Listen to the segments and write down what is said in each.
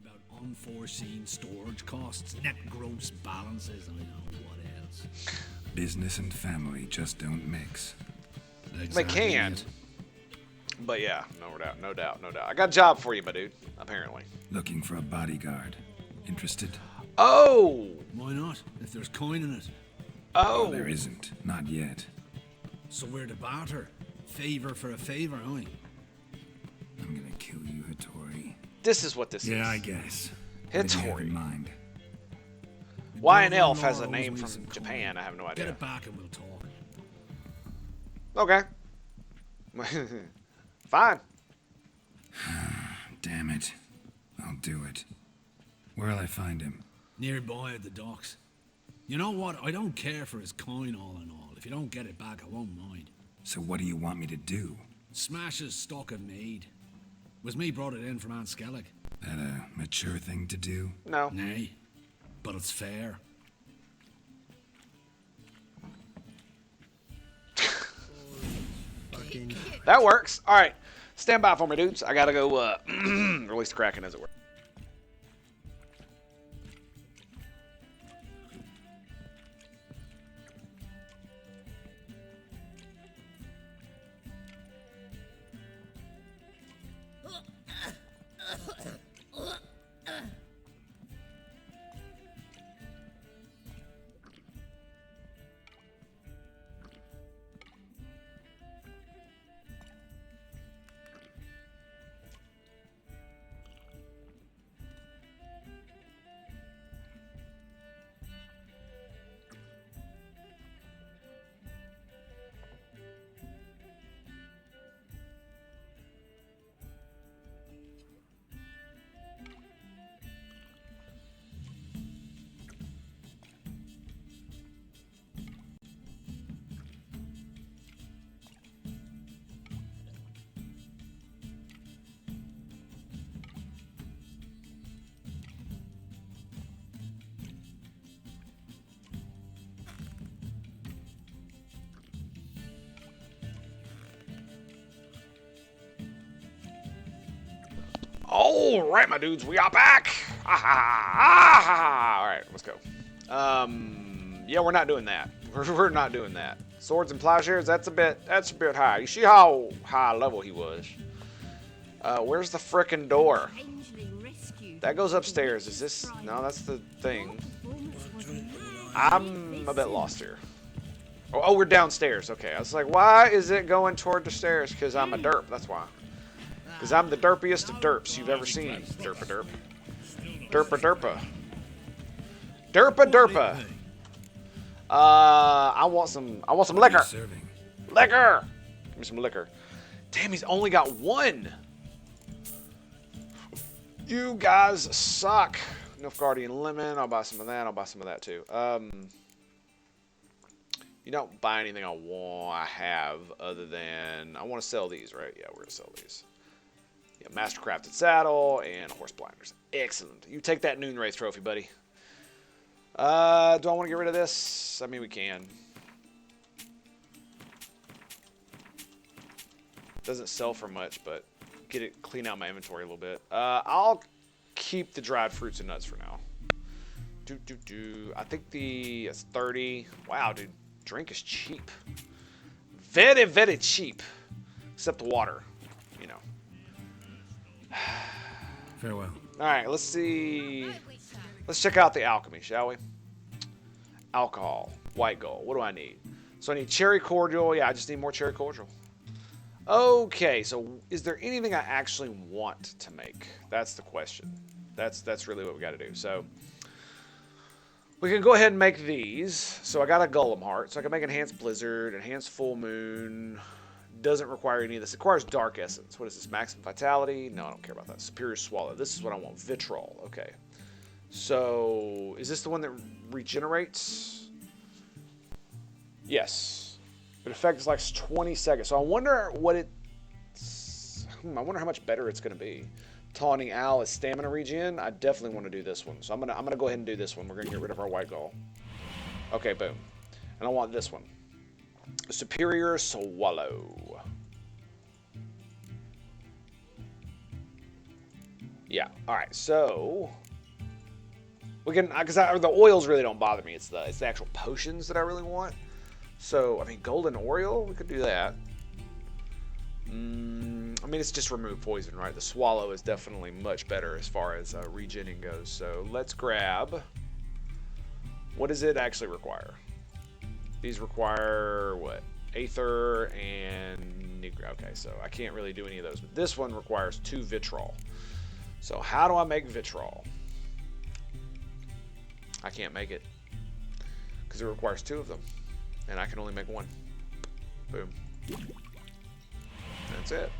about unforeseen storage costs, net gross balances, and I don't know what else. Business and family just don't mix. They can. But yeah, no doubt. I got a job for you, my dude, apparently. Looking for a bodyguard. Interested? Oh! Why not? If there's coin in it. Oh! Well, there isn't. Not yet. So we're to barter. Favor for a favor, aren't we? I'm gonna kill you, Hattori. This is what this is. Yeah, I guess. What do you have Hattori. in mind? Why an elf has a name from Japan, I have no idea. Get it back and we'll talk. Okay. Fine. Damn it. I'll do it. Where'll I find him? Nearby at the docks. You know what? I don't care for his coin all in all. If you don't get it back, I won't mind. So what do you want me to do? Smash his stock of mead. Was me brought it in from Aunt Skellig. That a mature thing to do? No. Nay. But it's fair. That works. All right. Stand by for me, dudes. I gotta go release the Kraken, as it were. All right, my dudes, we are back. All right, let's go. Yeah, we're not doing that. We're not doing that. Swords and plowshares, that's a bit high. You see how high level he was? Where's the frickin' door? That goes upstairs. Is this? No, that's the thing. I'm a bit lost here. Oh, we're downstairs. Okay, I was like, why is it going toward the stairs? Because I'm a derp, that's why. Because I'm the derpiest of derps you've ever seen. Derpa derp. Derpa derpa. Derpa derpa. I want some liquor. Liquor. Give me some liquor. Damn, he's only got one. You guys suck. Nilfgaardian lemon. I'll buy some of that. I'll buy some of that too. You don't buy anything I have other than I want to sell these, right? Yeah, we're gonna sell these. Yeah, mastercrafted saddle and horse blinders. Excellent. You take that noon wraith trophy, buddy. Do I want to get rid of this? I mean, we can. Doesn't sell for much, but clean out my inventory a little bit. I'll keep the dried fruits and nuts for now. I think it's 30. Wow, dude. Drink is cheap. Very, very cheap. Except the water, you know. Farewell. All right, let's see. Let's check out the alchemy, shall we? Alcohol, white gold. What do I need? So I need cherry cordial. Yeah, I just need more cherry cordial. Okay, so is there anything I actually want to make? That's the question. That's really what we got to do. So we can go ahead and make these. So I got a golem heart, so I can make enhanced blizzard, enhanced full moon. Doesn't require any of this. It requires dark essence. What is this? Maximum vitality? No, I don't care about that. Superior swallow. This is what I want. Vitriol. Okay. So is this the one that regenerates? Yes. It affects like 20 seconds. So I wonder what it's. I wonder how much better it's going to be. Taunting Owl is stamina regen. I definitely want to do this one. So I'm gonna go ahead and do this one. We're gonna get rid of our white gall. Okay, boom. And I want this one. Superior swallow. Yeah. All right. So we can, because the oils really don't bother me. It's the actual potions that I really want. So I mean, golden oil, we could do that. I mean, it's just remove poison, right? The swallow is definitely much better as far as regening goes. So let's grab. What does it actually require? These require what? Aether and Negro. Okay, so I can't really do any of those. But this one requires 2 vitriol. So how do I make vitriol? I can't make it because it requires 2 of them, and I can only make 1. Boom. That's it.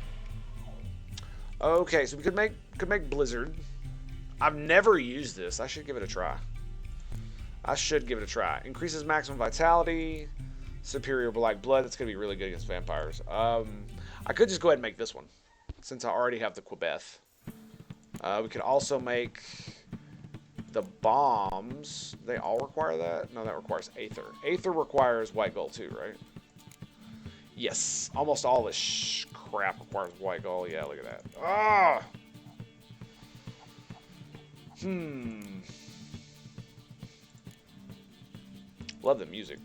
Okay, so we could make Blizzard. I've never used this. I should give it a try. Increases maximum vitality. Superior black blood. That's going to be really good against vampires. I could just go ahead and make this one, since I already have the Quebeth. We could also make the bombs. They all require that? No, that requires Aether. Aether requires white gold too, right? Yes. Almost all this crap requires white gold. Yeah, look at that. Ah! Love the music.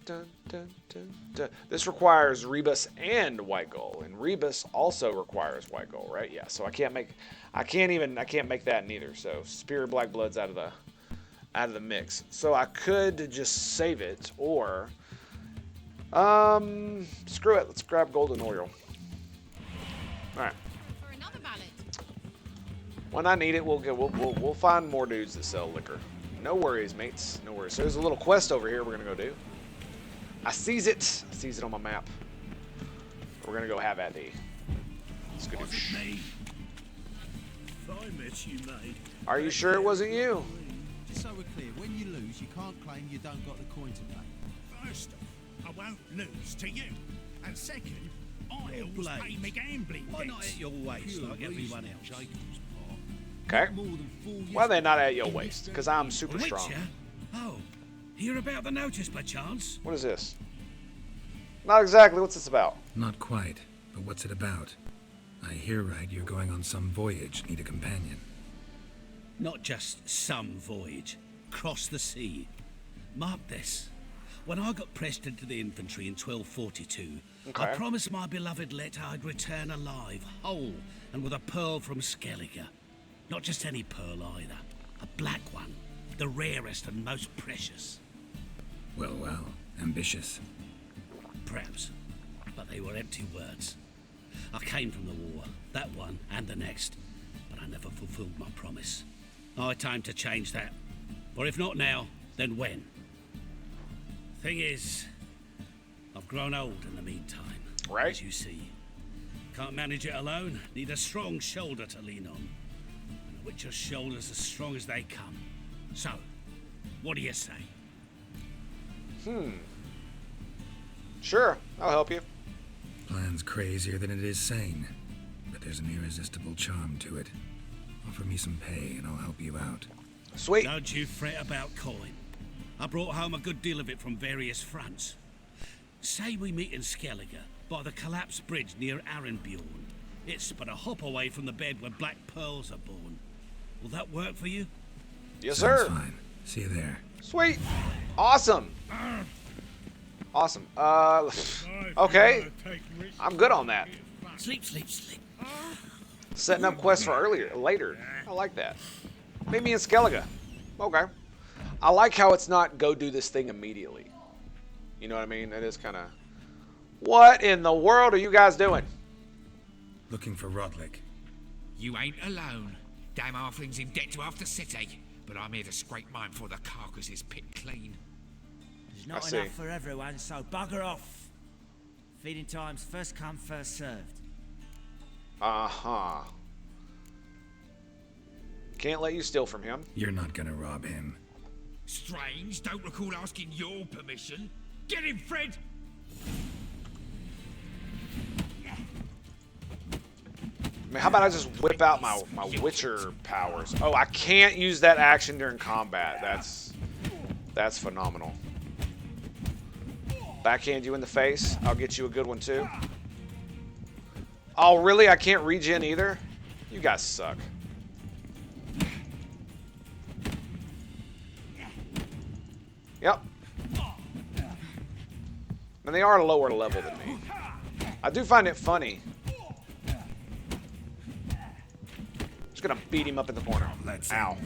Dun, dun, dun, dun. This requires Rebus and white gold, and Rebus also requires white gold, right? Yeah. So I can't make that neither. So Superior Black Blood's out of the mix. So I could just save it, or screw it. Let's grab golden oil. All right. When I need it, we'll find more dudes that sell liquor. No worries, mates. No worries. So there's a little quest over here we're gonna go do. I sees it. I sees it on my map. We're gonna go have at thee. Skadoosh. Are you sure it wasn't you? Just so we're clear, when you lose, you can't claim you don't got the coin to pay. First off, I won't lose to you. And second, I always pay me gambling debts. Why not at your waist like everyone else? Okay. Why are they not at your waist? Because I'm super strong. Oh, hear about the notice by chance? What is this? Not exactly. What's this about? Not quite, but what's it about? I hear right you're going on some voyage, need a companion. Not just some voyage. Cross the sea. Mark this. When I got pressed into the infantry in 1242, okay, I promised my beloved Let I'd return alive, whole, and with a pearl from Skellige. Not just any pearl either. A black one. The rarest and most precious. Well, well. Ambitious. Perhaps. But they were empty words. I came from the war. That one and the next. But I never fulfilled my promise. High time to change that. Or if not now, then when? Thing is, I've grown old in the meantime. Right. As you see. Can't manage it alone. Need a strong shoulder to lean on. And a witcher's shoulder's as strong as they come. So, what do you say? Sure, I'll help you. Plan's crazier than it is sane, but there's an irresistible charm to it. Offer me some pay and I'll help you out. Sweet. Don't you fret about coin. I brought home a good deal of it from various fronts. Say we meet in Skellige, by the collapsed bridge near Arenbjorn. It's but a hop away from the bed where black pearls are born. Will that work for you? Yes, Sounds sir. fine. See you there. Sweet. Awesome. Awesome. Okay. I'm good on that. Sleep, sleep, sleep. Setting up quests for later. I like that. Meet me in Skellige. Okay. I like how it's not go do this thing immediately. You know what I mean? That is kind of... What in the world are you guys doing? Looking for Rodlick. You ain't alone. Damn halfling's in debt to half the city. But I'm here to scrape mine before the carcass is picked clean. There's not enough for everyone, so bugger off. Feeding time's first come, first served. Uh-huh. Can't let you steal from him. You're not gonna rob him. Strange, don't recall asking your permission. Get him, Fred! I mean, how about I just whip out my Witcher powers? Oh, I can't use that action during combat. That's phenomenal. Backhand you in the face. I'll get you a good one too. Oh, really? I can't regen either? You guys suck. Yep. And they are lower level than me. I do find it funny. Just gonna beat him up in the corner. Ow.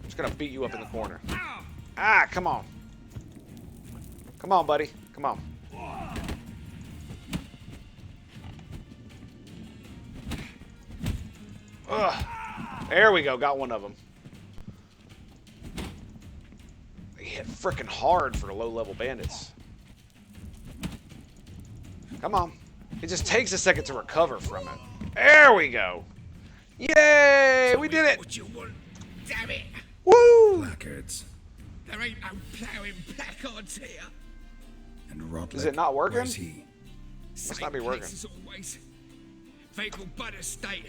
Just gonna beat you up in the corner. Ah, come on. Come on, buddy. Come on. Ugh. There we go. Got one of them. They hit frickin' hard for low-level bandits. Come on. It just takes a second to recover from it. There we go. Yay! We did it. What you want? Damn it! Woo! Placards. There ain't no ploughing placards here. And Rotlick. Is it not working? Where's he? Must not be working. As always. Vehicle butter state.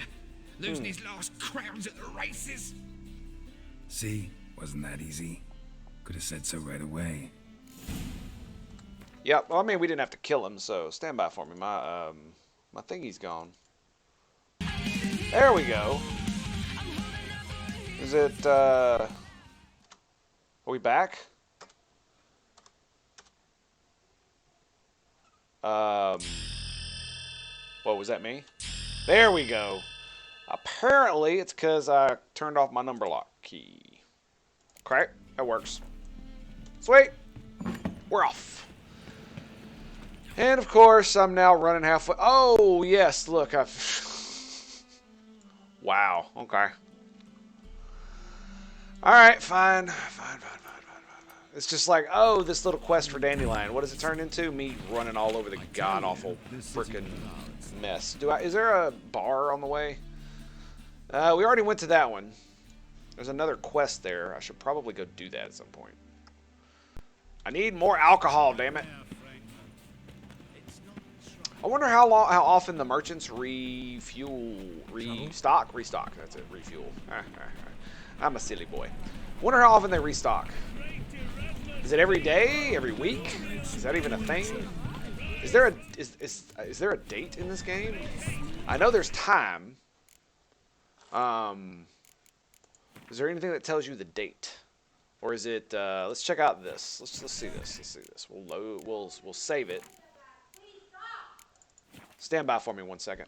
Losing his last crowns at the races. See? Wasn't that easy? Could have said so right away. Yep. Well, I mean, we didn't have to kill him, so stand by for me. My thingy's gone. There we go. Is it, are we back? What, was that me? There we go. Apparently, it's because I turned off my number lock key. Okay, that works. Sweet. We're off. And, of course, I'm now running halfway. Oh, yes, look. Wow, okay. Alright, fine. Fine. It's just like, oh, this little quest for Dandelion. What does it turn into? Me running all over the god-awful frickin' mess. Is there a bar on the way? We already went to that one. There's another quest there. I should probably go do that at some point. I need more alcohol, damn it. I wonder how often the merchants restock. That's it, refuel. I'm a silly boy. Wonder how often they restock. Is it every day? Every week? Is that even a thing? Is there a date in this game? I know there's time. Is there anything that tells you the date, or is it? Let's check out this. Let's see this. Let's see this. We'll save it. Stand by for me 1 second.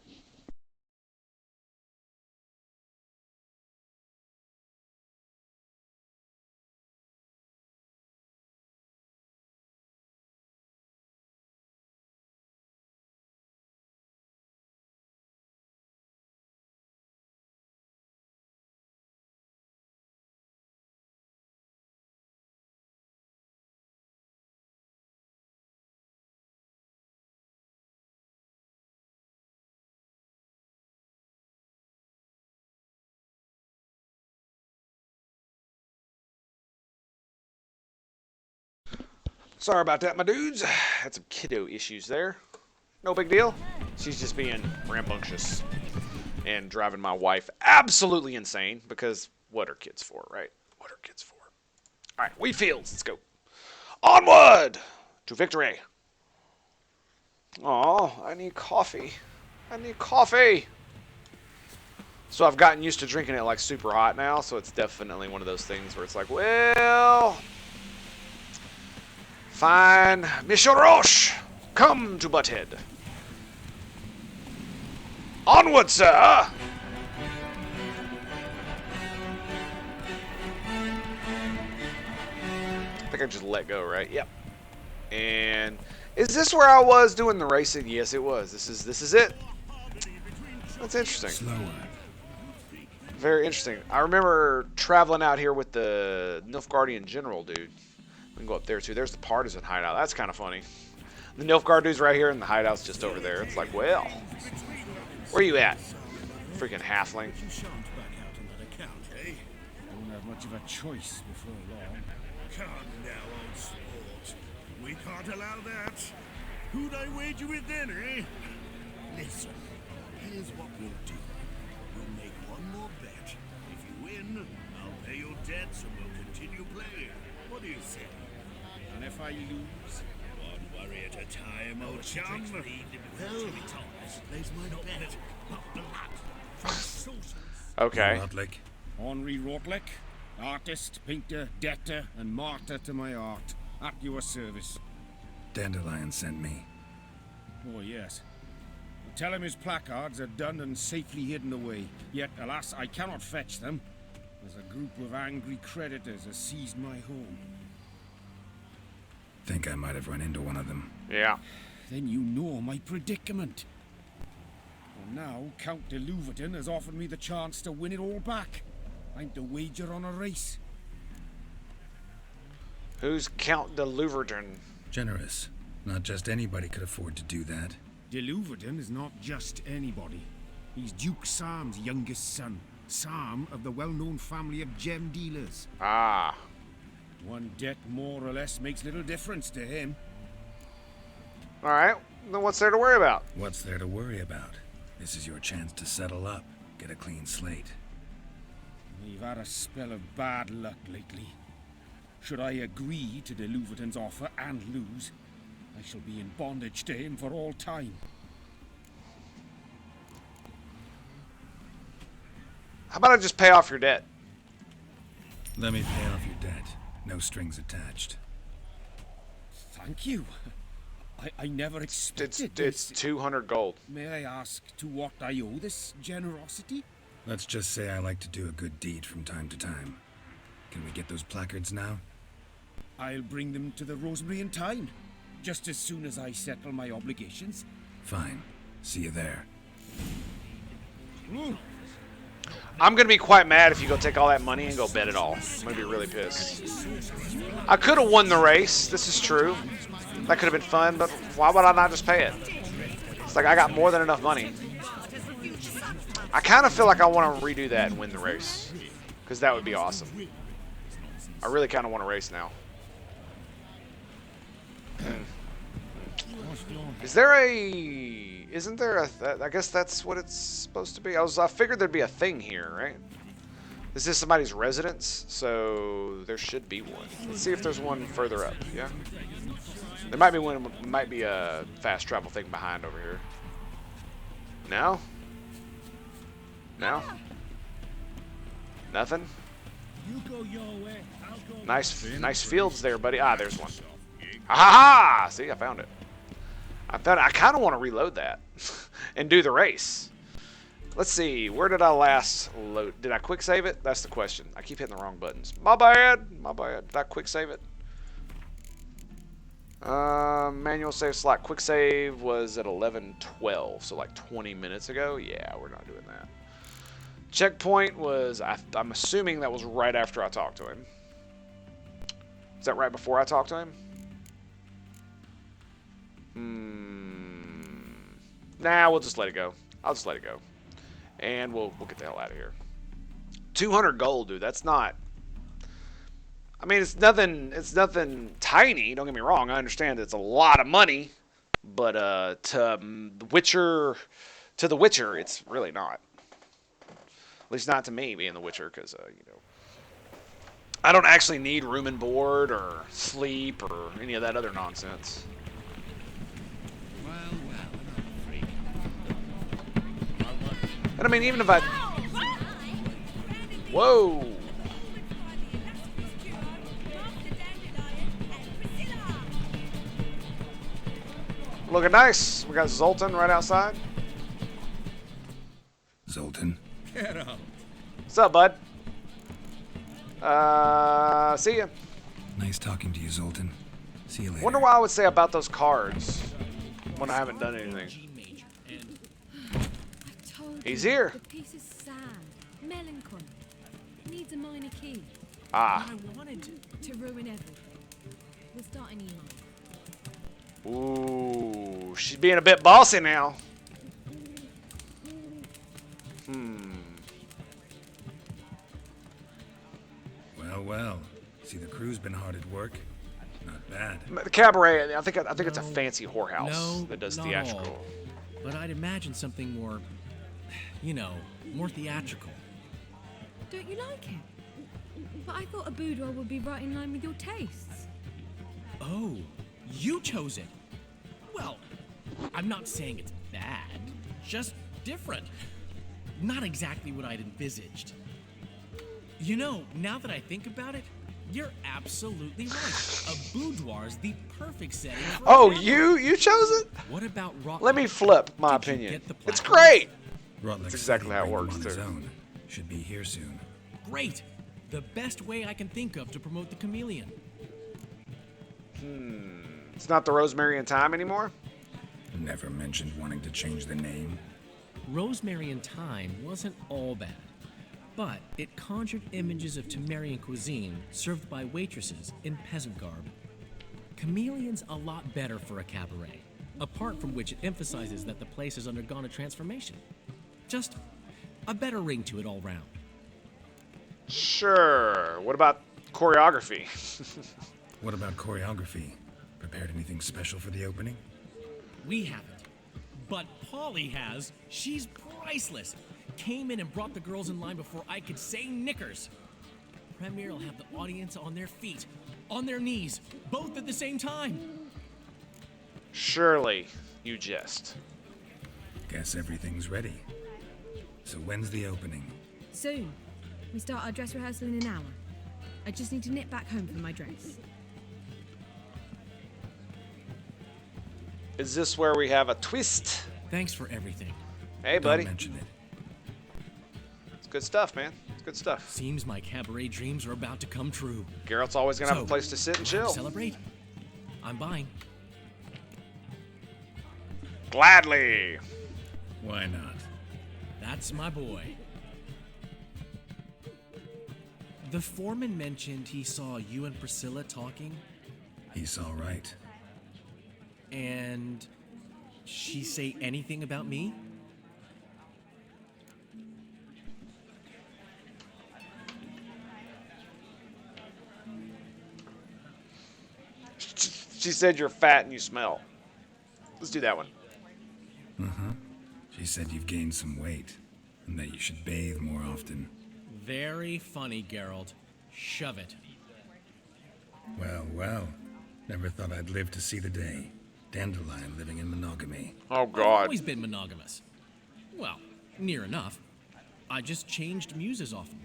Sorry about that, my dudes. Had some kiddo issues there. No big deal. She's just being rambunctious and driving my wife absolutely insane because what are kids for, right? What are kids for? All right, wheat fields. Let's go. Onward to victory. Oh, I need coffee. I need coffee. So I've gotten used to drinking it like super hot now, so it's definitely one of those things where it's like, well... Fine. Monsieur Roche, come to Butthead. Onward, sir! I think I just let go, right? Yep. And is this where I was doing the racing? Yes, it was. This is it. That's interesting. Slower. Very interesting. I remember traveling out here with the Nilfgaardian General dude. We can go up there too. There's the partisan hideout. That's kind of funny. The Nilfgaard dude's right here, and the hideout's just over there. It's like, well, where you at? Freaking halfling. You shan't back out on that account, eh? You won't have much of a choice before long. Come now, old sport. We can't allow that. Who'd I wager with then, eh? Listen, here's what we'll do. We'll make one more bet. If you win, I'll pay your debts and we'll continue playing. What do you say? And if I lose, one worry at a time, old chum. Well, place my bet. Not blood from sorcerers. Okay. Rotlick, Henri Rotlek, artist, painter, debtor, and martyr to my art. At your service. Dandelion sent me. Oh, yes. Tell him his placards are done and safely hidden away. Yet, alas, I cannot fetch them, as a group of angry creditors has seized my home. Think I might have run into one of them. Yeah. Then you know my predicament. And now, Count de Louverton has offered me the chance to win it all back. I'm to wager on a race. Who's Count de Louverton? Generous. Not just anybody could afford to do that. De Louverton is not just anybody. He's Duke Sam's youngest son. Sam of the well-known family of gem dealers. Ah. One debt more or less makes little difference to him. Alright, then what's there to worry about? What's there to worry about? This is your chance to settle up, get a clean slate. We've had a spell of bad luck lately. Should I agree to de Louverton's offer and lose, I shall be in bondage to him for all time. How about I just pay off your debt? Let me pay off your debt. No strings attached. Thank you. I never expected It's 200 gold. May I ask to what I owe this generosity? Let's just say I like to do a good deed from time to time. Can we get those placards now? I'll bring them to the Rosemary in time, just as soon as I settle my obligations. Fine. See you there. I'm gonna be quite mad if you go take all that money and go bet it all. I'm gonna be really pissed. I could have won the race. This is true. That could have been fun, but why would I not just pay it? It's like I got more than enough money. I kind of feel like I want to redo that and win the race, because that would be awesome. I really kind of want to race now. Is there a... Isn't there a... I guess that's what it's supposed to be. I figured there'd be a thing here, right? This is somebody's residence, so there should be one. Let's see if there's one further up. Yeah? There might be one. Might be a fast travel thing behind over here. No? No? Nothing? Nice fields there, buddy. Ah, there's one. Ha! See, I found it. I kind of want to reload that and do the race. Let's see. Where did I last load? Did I quick save it? That's the question. I keep hitting the wrong buttons. My bad. My bad. Did I quick save it? Manual save slot. Quick save was at 11:12, so like 20 minutes ago. Yeah, we're not doing that. Checkpoint was, I'm assuming that was right after I talked to him. Is that right before I talked to him? Nah, we'll just let it go. I'll just let it go. And we'll get the hell out of here. 200 gold, dude. That's not... I mean, it's nothing tiny, don't get me wrong. I understand it's a lot of money, but to the Witcher, it's really not. At least not to me, being the Witcher, because you know, I don't actually need room and board or sleep or any of that other nonsense. And I mean, even if I... Whoa! Looking nice. We got Zoltan right outside. Zoltan? What's up, bud? See ya. Nice talking to you, Zoltan. See you later. Wonder what I would say about those cards when I haven't done anything. He's here. The piece is sad, melancholy. Needs a minor key. Ah. I wanted to ruin everything. We're starting emo. Ooh, she's being a bit bossy now. Well. See, the crew's been hard at work. Not bad. The cabaret, I think it's a fancy whorehouse that does not theatrical. all. But I'd imagine something more, you know, more theatrical. Don't you like it? But I thought a boudoir would be right in line with your tastes. Oh, you chose it. Well, I'm not saying it's bad, just different. Not exactly what I'd envisaged. You know, now that I think about it, you're absolutely right. A boudoir is the perfect setting for a Oh, cabaret. you chose it? What about rock? Let me flip my Did you opinion. get the It's placards? great. Rotlick That's said exactly he'd how it bring them works, on his too. own. Should be here soon. Great. The best way I can think of to promote the chameleon. It's not the Rosemary and Thyme anymore? Never mentioned wanting to change the name. Rosemary and Thyme wasn't all bad, but it conjured images of Temerian cuisine served by waitresses in peasant garb. Chameleon's a lot better for a cabaret, apart from which it emphasizes that the place has undergone a transformation. Just a better ring to it all round. Sure. What about choreography? What about choreography? Prepared anything special for the opening? We haven't. But Polly has. She's priceless. Came in and brought the girls in line before I could say knickers. Premier will have the audience on their feet, on their knees, both at the same time. Surely you jest. Guess everything's ready. So when's the opening? Soon. We start our dress rehearsal in an hour. I just need to nip back home for my dress. Is this where we have a twist? Thanks for everything. Hey, buddy. Don't mention it. It's good stuff, man. It's good stuff. Seems my cabaret dreams are about to come true. Geralt's always going to have a So, place to sit and chill. Celebrate? I'm buying. Gladly. Why not? That's my boy. The foreman mentioned he saw you and Priscilla talking, He's all right. and she say anything about me? She said you're fat and you smell. Let's do that one. She said you've gained some weight, and that you should bathe more often. Very funny, Geralt. Shove it. Well, well. Never thought I'd live to see the day. Dandelion living in monogamy. Oh, I've God. always been monogamous. Well, near enough. I just changed muses often.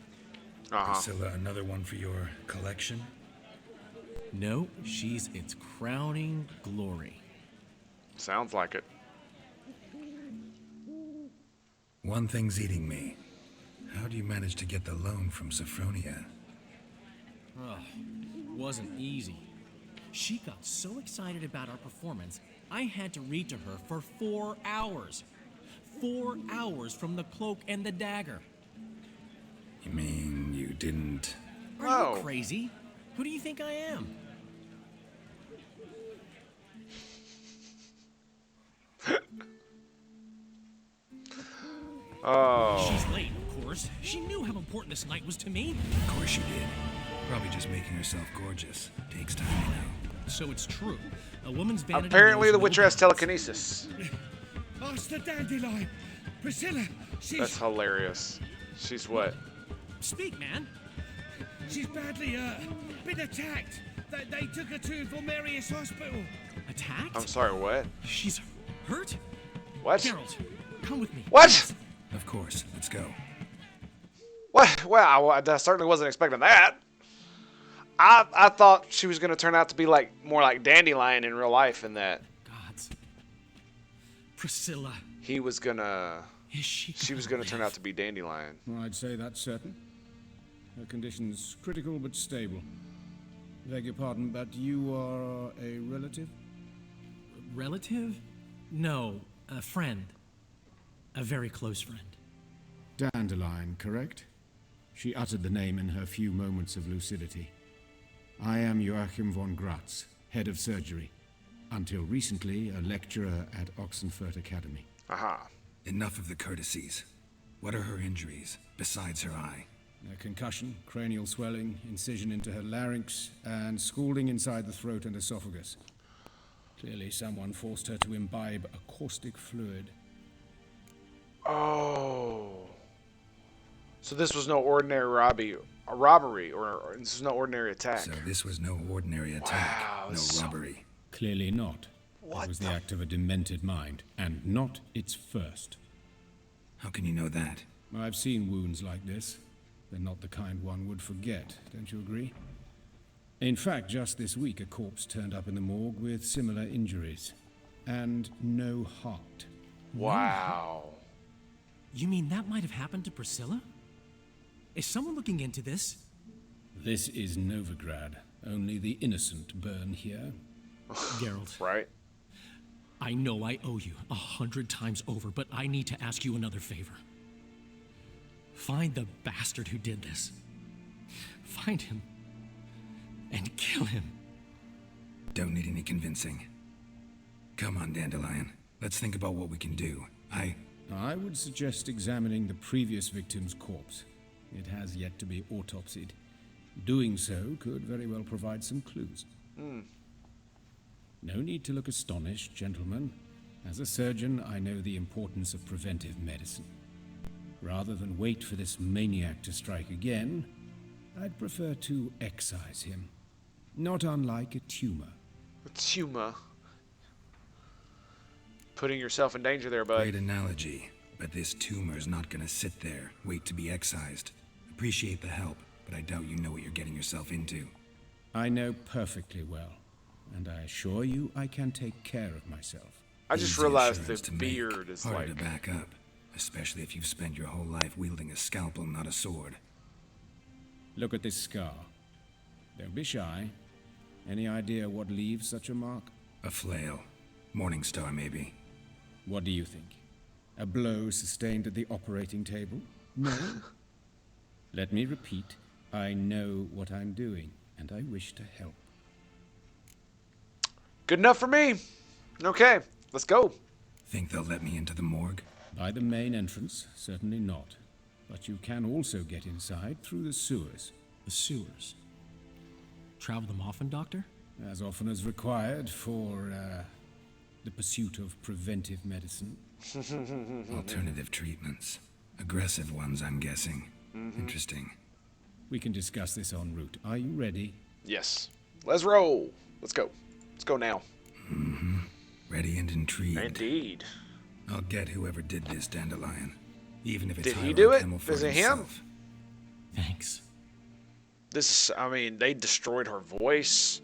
Uh-huh. Priscilla, another one for your collection? No, she's its crowning glory. Sounds like it. One thing's eating me. How do you manage to get the loan from Sophronia? Ugh, wasn't easy. She got so excited about our performance, I had to read to her for 4 hours. 4 hours from the cloak and the dagger. You mean you didn't... Are Whoa. you crazy? Who do you think I am? Oh. She's late, of course. She knew how important this night was to me. Of course she did. Probably just making herself gorgeous. Takes time, you know. So it's true. A woman's vanity Apparently knows the no Witcher has bounds. telekinesis. Ask the dandelion. Priscilla, That's hilarious. She's what? Speak, man. she's badly been attacked. They took her to Vormerius Hospital. Attacked? I'm sorry, what? She's hurt? What? Geralt, come with me. What? Of course. Let's go. What? Well, I certainly wasn't expecting that. I thought she was going to turn out to be like more like Dandelion in real life, and that Gods. Priscilla. he was gonna. Is she? She was going to turn out to be Dandelion. I'd say that's certain. Her condition's critical but stable. Beg your pardon, but you are a relative? Relative? No, a friend. A very close friend. Dandelion, correct? She uttered the name in her few moments of lucidity. I am Joachim von Gratz, head of surgery. Until recently, a lecturer at Oxenfurt Academy. Aha. Enough of the courtesies. What are her injuries, besides her eye? A concussion, cranial swelling, incision into her larynx, and scalding inside the throat and esophagus. Clearly someone forced her to imbibe a caustic fluid. Oh. So this was no ordinary robbery, or this was no ordinary attack. So this was no ordinary attack. Wow, No so- robbery. Clearly not. What It was the- the act of a demented mind, and not its first. How can you know that? I've seen wounds like this. but not the kind one would forget, don't you agree? In fact, just this week a corpse turned up in the morgue with similar injuries. And no heart. Wow. You mean that might have happened to Priscilla? Is someone looking into this? This is Novigrad. Only the innocent burn here. Geralt. Right? I know I owe you 100 times over, but I need to ask you another favor. Find the bastard who did this. Find him. And kill him. Don't need any convincing. Come on, Dandelion. Let's think about what we can do. I would suggest examining the previous victim's corpse. It has yet to be autopsied. Doing so could very well provide some clues. No need to look astonished, gentlemen. As a surgeon, I know the importance of preventive medicine. Rather than wait for this maniac to strike again, I'd prefer to excise him. Not unlike a tumor. A tumor. Putting yourself in danger there, bud. Great analogy, but this tumor's not gonna sit there, wait to be excised. Appreciate the help, but I doubt you know what you're getting yourself into. I know perfectly well, and I assure you I can take care of myself. I just Easy realized assurance the to make, beard is harder like... to back up, especially if you've spent your whole life wielding a scalpel, not a sword. Look at this scar. Don't be shy. Any idea what leaves such a mark? A flail. Morningstar, maybe. What do you think? A blow sustained at the operating table? No? Let me repeat. I know what I'm doing, and I wish to help. Good enough for me. Okay, let's go. Think they'll let me into the morgue? By the main entrance, certainly not. But you can also get inside through the sewers. The sewers? Travel them often, Doctor? As often as required for, the pursuit of preventive medicine. Alternative treatments. Aggressive ones, I'm guessing. Interesting. We can discuss this en route. Are you ready? Yes. Let's roll. Let's go. Let's go now. Ready and intrigued. Indeed. I'll get whoever did this, Dandelion. Even if it's Did he do it? Hierarch Is it him? himself. Thanks. This is, I mean, they destroyed her voice,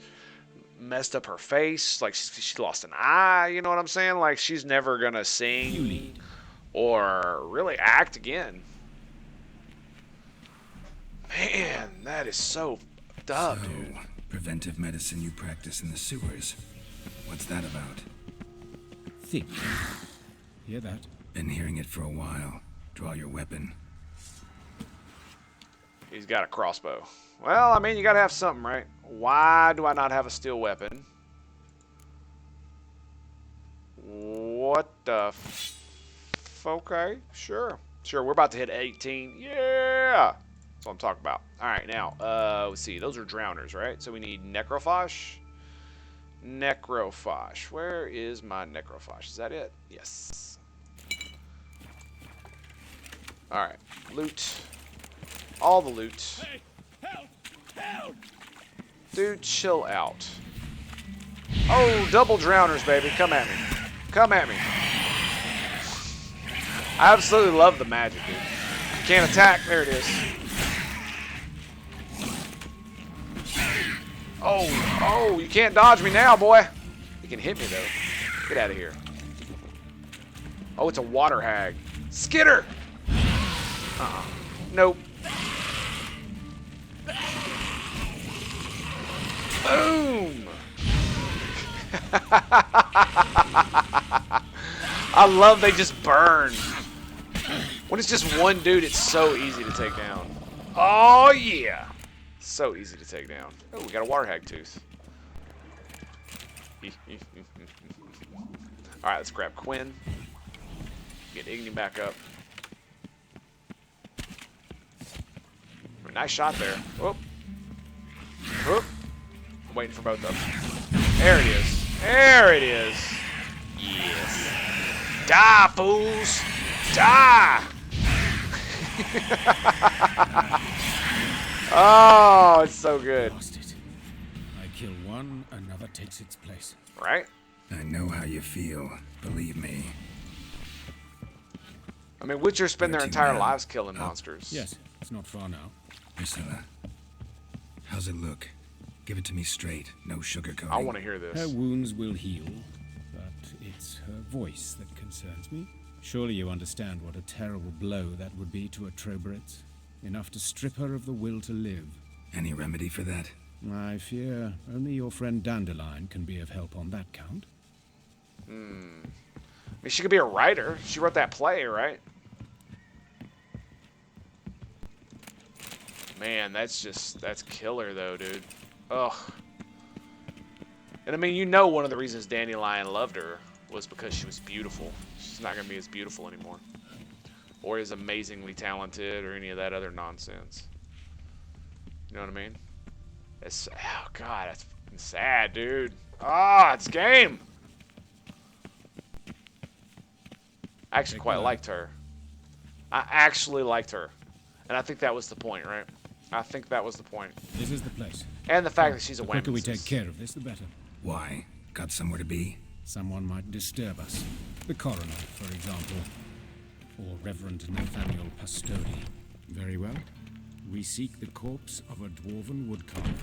messed up her face. Like, she lost an eye, you know what I'm saying? Like, she's never gonna sing or really act again. Man, that is so fucked up, dude. Preventive medicine you practice in the sewers. What's that about? Think. Hear that? Been hearing it for a while. Draw your weapon. He's got a crossbow. Well, I mean, you gotta have something, right? Why do I not have a steel weapon? What the okay, sure. Sure, we're about to hit 18. Yeah! That's what I'm talking about. Alright, now, let's see. Those are drowners, right? So we need necrophash. Necrophash. Where is my necrophash? Is that it? Yes. Alright, loot. All the loot. Hey, help! Help! Dude, chill out. Oh, double drowners, baby. Come at me. Come at me. I absolutely love the magic, dude. Can't attack. There it is. Oh, you can't dodge me now, boy. You can hit me, though. Get out of here. Oh, it's a water hag. Skitter! Nope. Boom! I love they just burn. When it's just one dude, it's so easy to take down. Oh, yeah. So easy to take down. Oh, we got a water hag tooth. Alright, let's grab Quinn. Get Igni back up. Nice shot there. Whoop. Whoop. I'm waiting for both of them. There it is. There it is. Yes. Die, fools. Die. Oh, it's so good. Lost it. I kill one, another takes its place. Right? I know how you feel. Believe me. I mean, Witchers spend their Too entire bad. lives killing monsters. Yes, It's not far now. Priscilla, how's it look? Give it to me straight, no sugarcoating. I want to hear this. Her wounds will heal, but it's her voice that concerns me. Surely you understand what a terrible blow that would be to a Trobritz. Enough to strip her of the will to live. Any remedy for that? I fear only your friend Dandelion can be of help on that count. I mean, she could be a writer. She wrote that play, right? Man, that's killer though, dude. Ugh. And I mean, you know one of the reasons Dandelion loved her was because she was beautiful. She's not gonna be as beautiful anymore. Or as amazingly talented or any of that other nonsense. You know what I mean? It's, oh god, that's fucking sad, dude. Ah, it's game! I actually quite liked her. I actually liked her. And I think that was the point, right? I think that was the point. This is the place. And the fact that she's a The wench. quicker we take care of this, the better. Why? Got somewhere to be? Someone might disturb us. The coroner, for example. Or Reverend Nathaniel Pastodi. Very well. We seek the corpse of a dwarven woodcarver.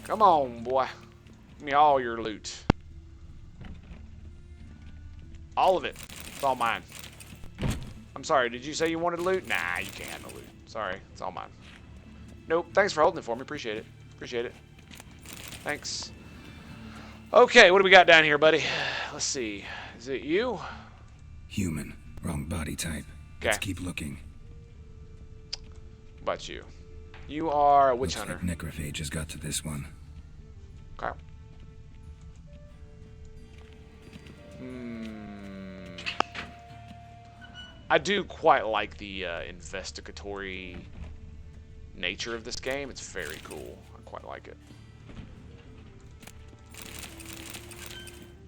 Come on, boy. Give me all your loot. All of it. It's all mine. I'm sorry, did you say you wanted loot? Nah, you can't have no loot. Sorry, it's all mine. Nope, thanks for holding it for me. Appreciate it. Appreciate it. Thanks. Okay, what do we got down here, buddy? Let's see. Is it you? Human. Wrong body type. Okay. Let's keep looking. What about you? You are a witch Looks hunter. like necrophage has got to this one. Okay. I do quite like the investigatory nature of this game. It's very cool. I quite like it.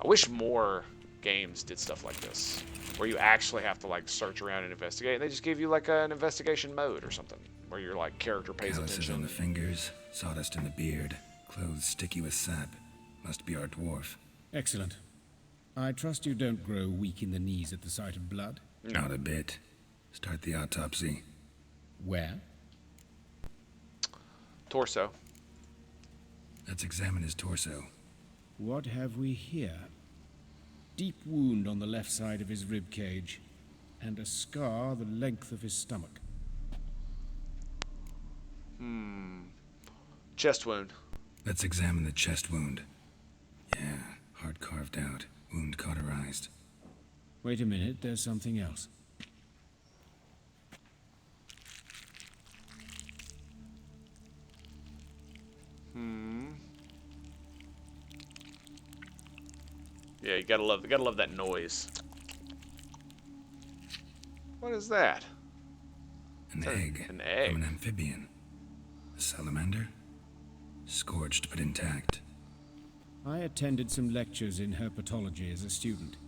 I wish more games did stuff like this, where you actually have to like search around and investigate. And they just give you like an investigation mode or something, where your like character pays Calluses attention. on the fingers, sawdust in the beard, clothes sticky with sap. Must be our dwarf. Excellent. I trust you don't grow weak in the knees at the sight of blood. No. Not a bit. Start the autopsy. Where? Torso. Let's examine his torso. What have we here? Deep wound on the left side of his rib cage, and a scar the length of his stomach. Chest wound. Let's examine the chest wound. Yeah, heart carved out, wound cauterized. Wait a minute, there's something else. Yeah, you gotta love that noise. What is that? An egg. An egg. From an amphibian. A salamander? Scorched but intact. I attended some lectures in herpetology as a student.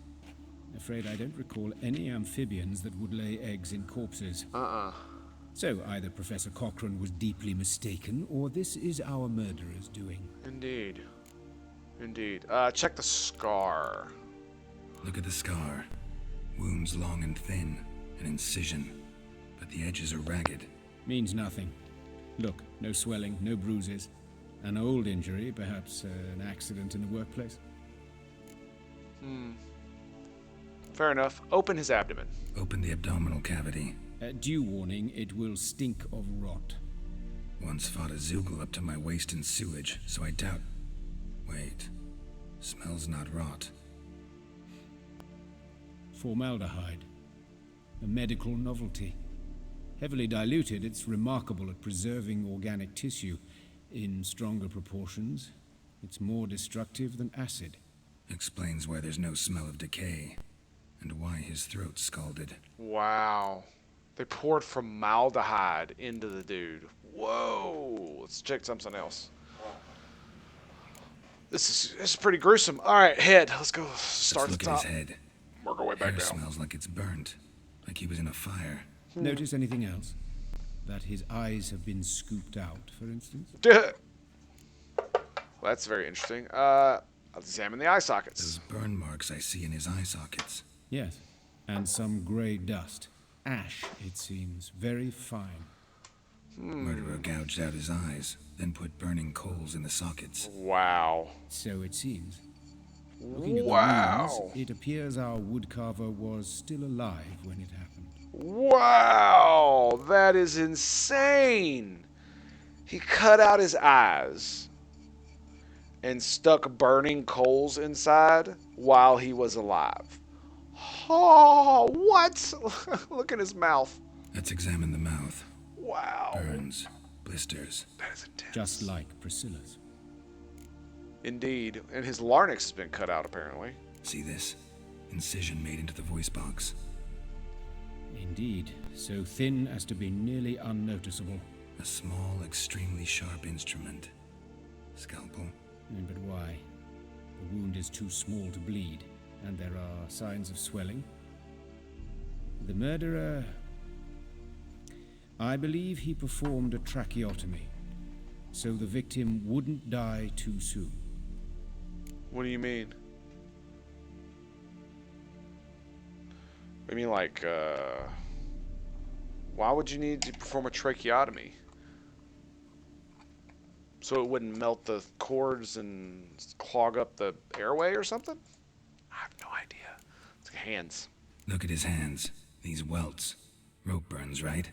Afraid I don't recall any amphibians that would lay eggs in corpses. So either Professor Cochrane was deeply mistaken, or this is our murderer's doing. Indeed. Indeed. Check the scar. Look at the scar. Wounds long and thin, an incision. But the edges are ragged. Means nothing. Look, no swelling, no bruises. An old injury, perhaps an accident in the workplace. Fair enough. Open his abdomen. Open the abdominal cavity. Due warning, it will stink of rot. Once fought a Zoogle up to my waist in sewage, so I doubt... Wait. Smells not rot. Formaldehyde. A medical novelty. Heavily diluted, it's remarkable at preserving organic tissue. In stronger proportions, it's more destructive than acid. Explains why there's no smell of decay, and why his throat's scalded. Wow. They poured formaldehyde into the dude. Whoa. Let's check something else. This is pretty gruesome. All right, head. Let's go start Let's at the look top. at his head. Work our way back Hair down. smells like it's burnt, like he was in a fire. Notice anything else? That his eyes have been scooped out, for instance? Well, that's very interesting. I'll examine the eye sockets. Those burn marks I see in his eye sockets. Yes. And some grey dust. Ash, it seems. Very fine. Murderer gouged out his eyes, then put burning coals in the sockets. Wow. So it seems. Looking at the wounds, it appears our woodcarver was still alive when it happened. Wow, that is insane. He cut out his eyes and stuck burning coals inside while he was alive. Oh, what? Look at his mouth. Let's examine the mouth. Wow. Burns, blisters. That is intense. Just like Priscilla's. Indeed. And his larynx has been cut out, apparently. See this? Incision made into the voice box. Indeed, so thin as to be nearly unnoticeable. A small, extremely sharp instrument. Scalpel. But why? The wound is too small to bleed, and there are signs of swelling. The murderer... I believe he performed a tracheotomy, so the victim wouldn't die too soon. What do you mean? I mean, like, why would you need to perform a tracheotomy? So it wouldn't melt the cords and clog up the airway or something? I have no idea. It's like hands. Look at his hands. These welts. Rope burns, right?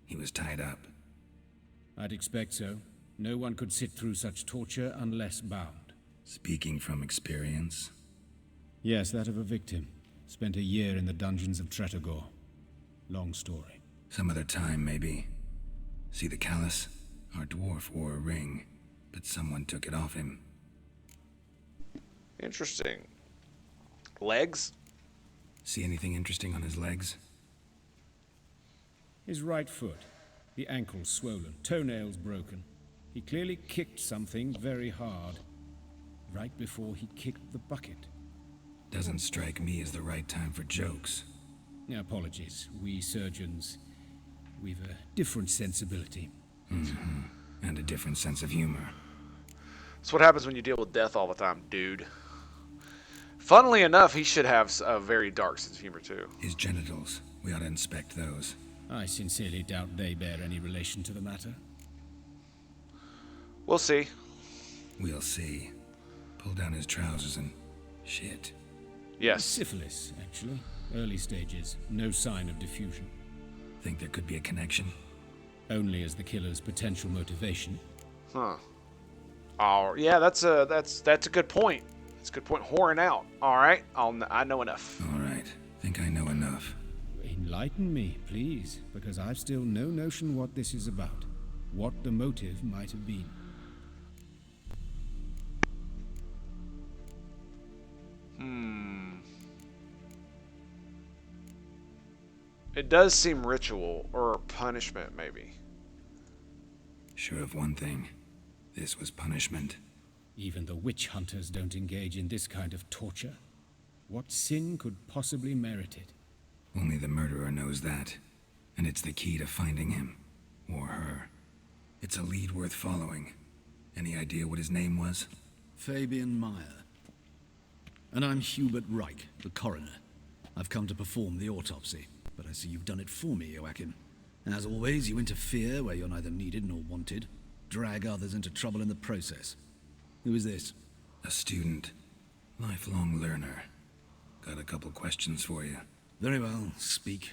He was tied up. I'd expect so. No one could sit through such torture unless bound. Speaking from experience? Yes, that of a victim. Spent a year in the dungeons of Tretogor. Long story. Some other time, maybe. See the callus? Our dwarf wore a ring, but someone took it off him. Interesting. Legs? See anything interesting on his legs? His right foot. The ankle swollen, toenails broken. He clearly kicked something very hard. Right before he kicked the bucket. Doesn't strike me as the right time for jokes. Apologies. We surgeons, we've a different sensibility. Mm-hmm. And a different sense of humor. That's what happens when you deal with death all the time, dude. Funnily enough, he should have a very dark sense of humor, too. His genitals. We ought to inspect those. I sincerely doubt they bear any relation to the matter. We'll see. We'll see. Pull down his trousers and... shit. Yes. Syphilis, actually. Early stages. No sign of diffusion. Think there could be a connection? Only as the killer's potential motivation. Huh. Oh, yeah, that's a good point. That's a good point. Whoring out. All right, I know enough. All right. Think I know enough. Enlighten me, please, because I've still no notion what this is about. What the motive might have been. It does seem ritual or punishment, maybe. Sure of one thing. This was punishment. Even the witch hunters don't engage in this kind of torture. What sin could possibly merit it? Only the murderer knows that. And it's the key to finding him. Or her. It's a lead worth following. Any idea what his name was? Fabian Meyer. And I'm Hubert Reich, the coroner. I've come to perform the autopsy, but I see you've done it for me, Joachim. As always, you interfere where you're neither needed nor wanted. Drag others into trouble in the process. Who is this? A student. Lifelong learner. Got a couple questions for you. Very well, speak.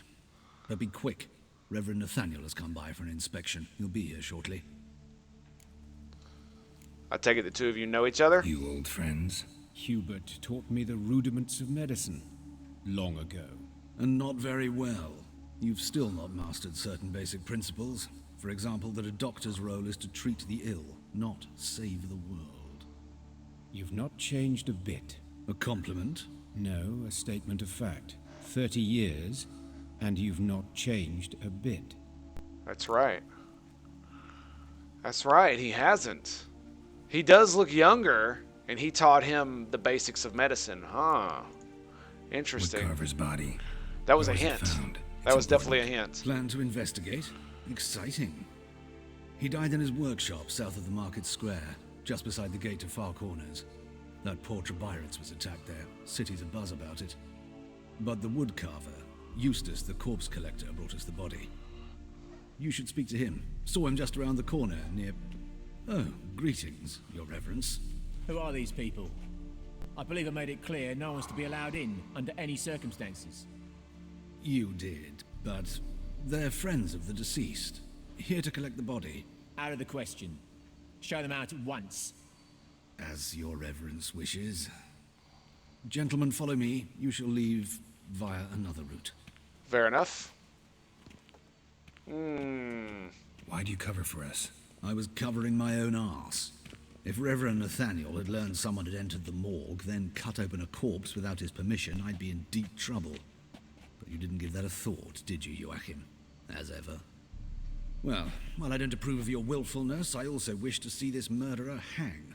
But be quick. Reverend Nathaniel has come by for an inspection. He'll be here shortly. I take it the two of you know each other? You old friends? Hubert taught me the rudiments of medicine. Long ago. And not very well. You've still not mastered certain basic principles. For example, that a doctor's role is to treat the ill, not save the world. You've not changed a bit. A compliment? No, a statement of fact. 30 years, and you've not changed a bit. That's right. That's right, he hasn't. He does look younger, and he taught him the basics of medicine, huh? Interesting. Woodcarver's body. That was a hint. That was definitely a hint. Plan to investigate? Exciting. He died in his workshop south of the market square, just beside the gate to Far Corners. That poor Trebirates was attacked there. City's abuzz about it. But the woodcarver, Eustace the corpse collector, brought us the body. You should speak to him. Saw him just around the corner near... Oh, greetings, your reverence. Who are these people? I believe I made it clear no one's to be allowed in under any circumstances. You did, but they're friends of the deceased. Here to collect the body. Out of the question. Show them out at once. As your reverence wishes. Gentlemen, follow me. You shall leave via another route. Fair enough. Why do you cover for us? I was covering my own arse. If Reverend Nathaniel had learned someone had entered the morgue, then cut open a corpse without his permission, I'd be in deep trouble. But you didn't give that a thought, did you, Joachim? As ever. Well, while I don't approve of your willfulness, I also wish to see this murderer hang.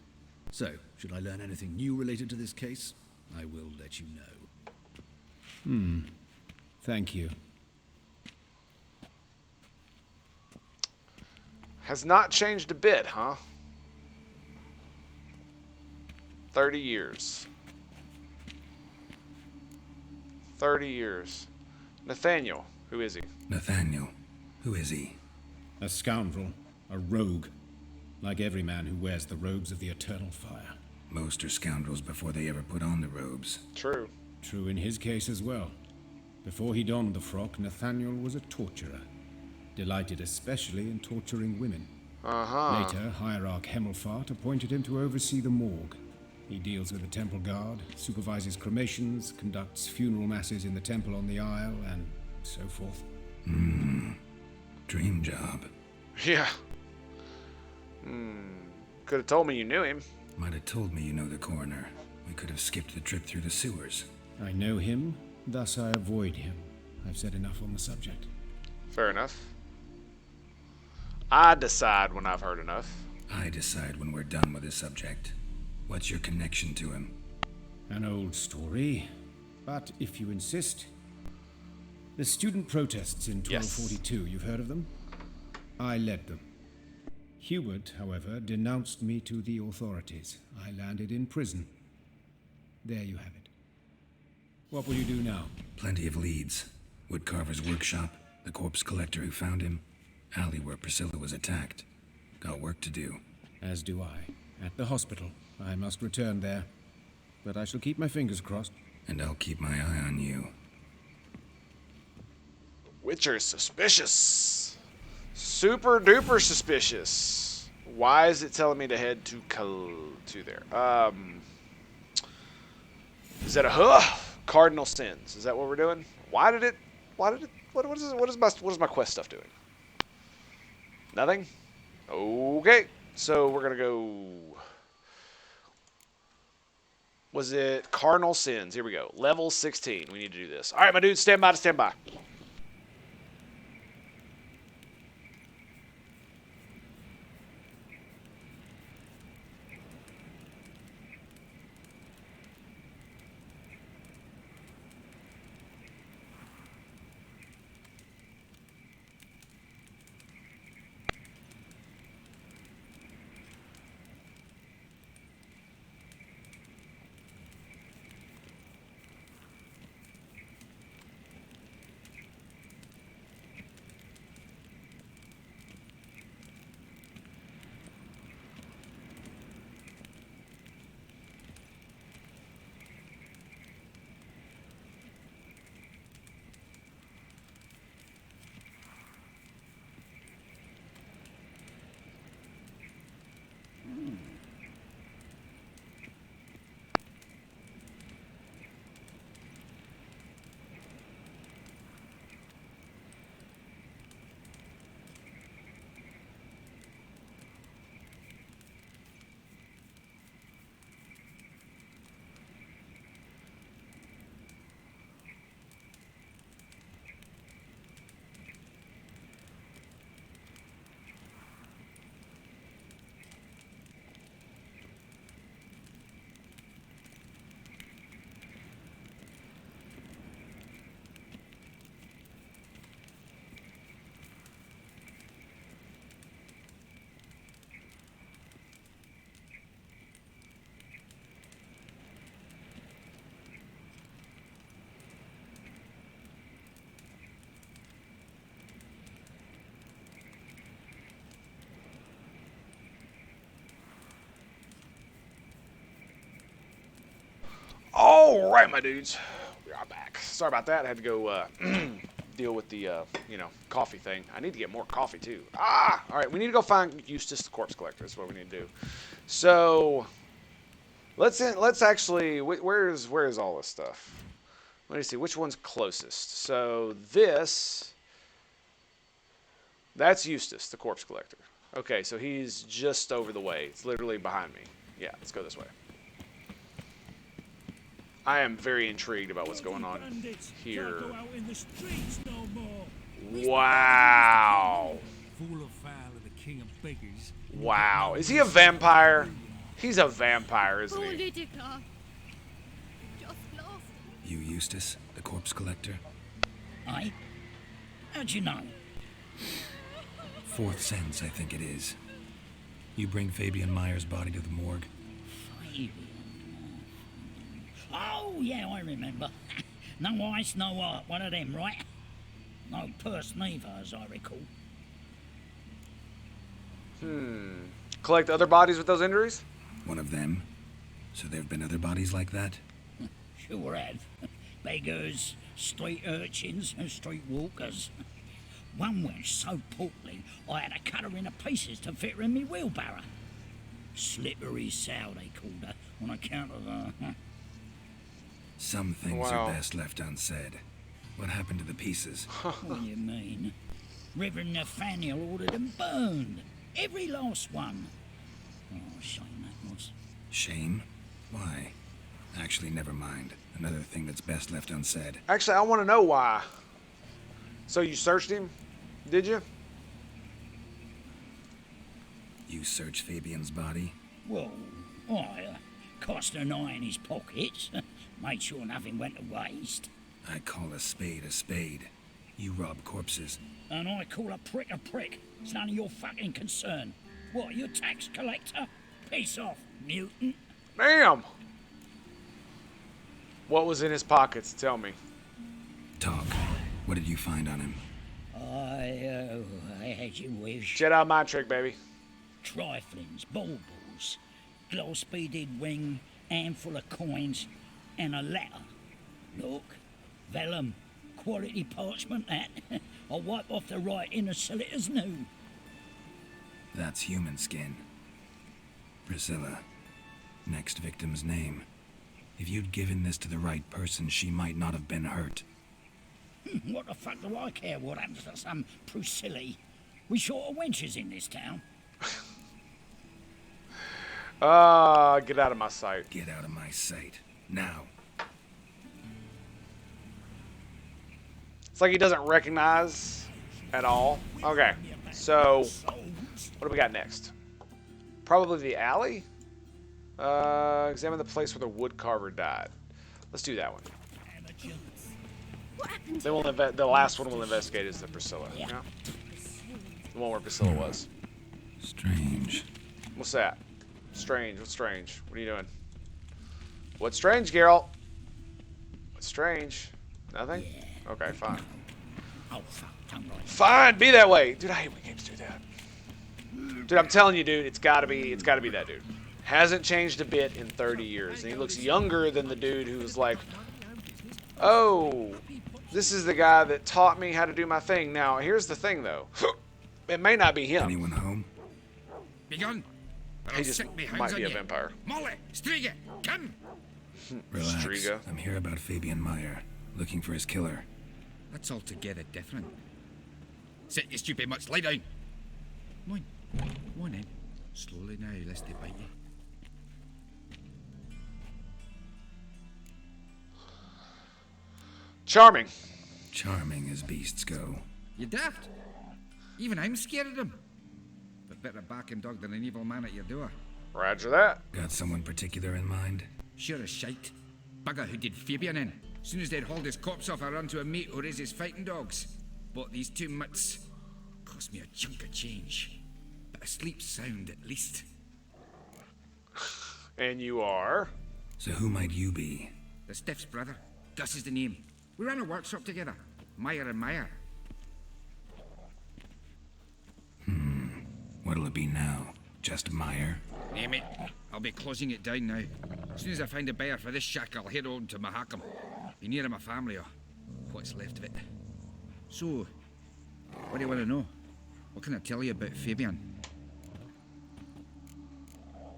So, should I learn anything new related to this case, I will let you know. Thank you. Has not changed a bit, huh? 30 years. 30 years. Nathaniel, who is he? Nathaniel, who is he? A scoundrel, a rogue. Like every man who wears the robes of the eternal fire. Most are scoundrels before they ever put on the robes. True. True in his case as well. Before he donned the frock, Nathaniel was a torturer. Delighted especially in torturing women. Later, Hierarch Hemmelfart appointed him to oversee the morgue. He deals with the temple guard, supervises cremations, conducts funeral masses in the temple on the Isle, and so forth. Dream job. Yeah. Could have told me you knew him. Might have told me you know the coroner. We could have skipped the trip through the sewers. I know him, thus I avoid him. I've said enough on the subject. Fair enough. I decide when I've heard enough. I decide when we're done with this subject. What's your connection to him? An old story, but if you insist. The student protests in 1242, you've heard of them? I led them. Hubert, however, denounced me to the authorities. I landed in prison. There you have it. What will you do now? Plenty of leads. Woodcarver's workshop, the corpse collector who found him, alley where Priscilla was attacked. Got work to do. As do I. At the hospital. I must return there. But I shall keep my fingers crossed. And I'll keep my eye on you. Witcher's suspicious. Super duper suspicious. Why is it telling me to head to there? Is that a cardinal sins? Is that what we're doing? What is my quest stuff doing? Nothing? Okay. So we're gonna go. Was it cardinal sins? Here we go. Level 16. We need to do this. All right, my dude, stand by to stand by. All right, my dudes. We are back. Sorry about that. I had to go deal with the, coffee thing. I need to get more coffee, too. All right. We need to go find Eustace the Corpse Collector. That's what we need to do. So, let's actually... Where is all this stuff? Let me see. Which one's closest? So, that's Eustace, the Corpse Collector. Okay, so he's just over the way. It's literally behind me. Yeah, let's go this way. I am very intrigued about what's going on here. Wow. Wow. Is he a vampire? He's a vampire, isn't he? You Eustace, the Corpse Collector? Aye? How'd you know? Fourth sense, I think it is. You bring Fabian Meyer's body to the morgue? Oh, yeah, I remember. No ice, no art, one of them, right? No purse neither, as I recall. Collect other bodies with those injuries? One of them? So there have been other bodies like that? Sure have. Beggars, street urchins, and street walkers. One went so portly, I had to cut her into pieces to fit her in me wheelbarrow. Slippery sow, they called her, on account of her. Some things are best left unsaid. What happened to the pieces? What do you mean? Reverend Nathaniel ordered them burned. Every last one. Oh, shame that was. Shame? Why? Actually, never mind. Another thing that's best left unsaid. Actually, I want to know why. So you searched him? Did you? You searched Fabian's body? Well, I cast an eye in his pockets. Made sure nothing went to waste. I call a spade a spade. You rob corpses. And I call a prick a prick. It's none of your fucking concern. What, you tax collector? Piss off, mutant. Damn! What was in his pockets? Tell me. Talk. What did you find on him? I had you wish. Jedi mind trick, baby. Triflings, baubles, gloss-beaded ring, handful of coins, and a letter. Look, vellum, quality parchment that. I'll wipe off the writing and sell it as new. That's human skin. Priscilla. Next victim's name. If you'd given this to the right person, she might not have been hurt. What the fuck do I care what happens to some Priscilla? We short of wenches in this town. Get out of my sight. Get out of my sight. Now. It's like he doesn't recognize at all. Okay, so what do we got next? Probably the alley? Examine the place where the woodcarver died. Let's do that one. Then the last one we'll investigate is the Priscilla. Yeah. The one where Priscilla was. Strange. What's that? Strange. What's strange? What are you doing? What's strange, Geralt? What's strange? Nothing? Yeah. Okay, fine. Oh, fuck. Fine, be that way. Dude, I hate when games do that. Dude, I'm telling you, dude, it's gotta be that dude. Hasn't changed a bit in 30 years. And he looks younger than the dude who's like, oh, this is the guy that taught me how to do my thing. Now, here's the thing, though. It may not be him. Anyone home? Begone. He just might be a vampire. Molly, Striga, come. Relax. Striga. I'm here about Fabian Meyer, looking for his killer. That's altogether different. Sit your stupid mutts, lie down. Come on in. Slowly now, lest they bite you. Charming. Charming as beasts go. You daft. Even I'm scared of them. But better barking dog than an evil man at your door. Roger that. Got someone particular in mind? Sure as shite. Bugger who did Fabian in. Soon as they'd hauled his corpse off, I run to a mate who raises fighting dogs. Bought these 2 mutts. Cost me a chunk of change. But I sleep sound at least. And you are? So who might you be? The Stiff's brother. Gus is the name. We ran a workshop together. Meyer and Meyer. What'll it be now? Just Meyer? Name it. I'll be closing it down now. As soon as I find a buyer for this shack, I'll head on to Mahakam. Be near my family or what's left of it. So, what do you want to know? What can I tell you about Fabian?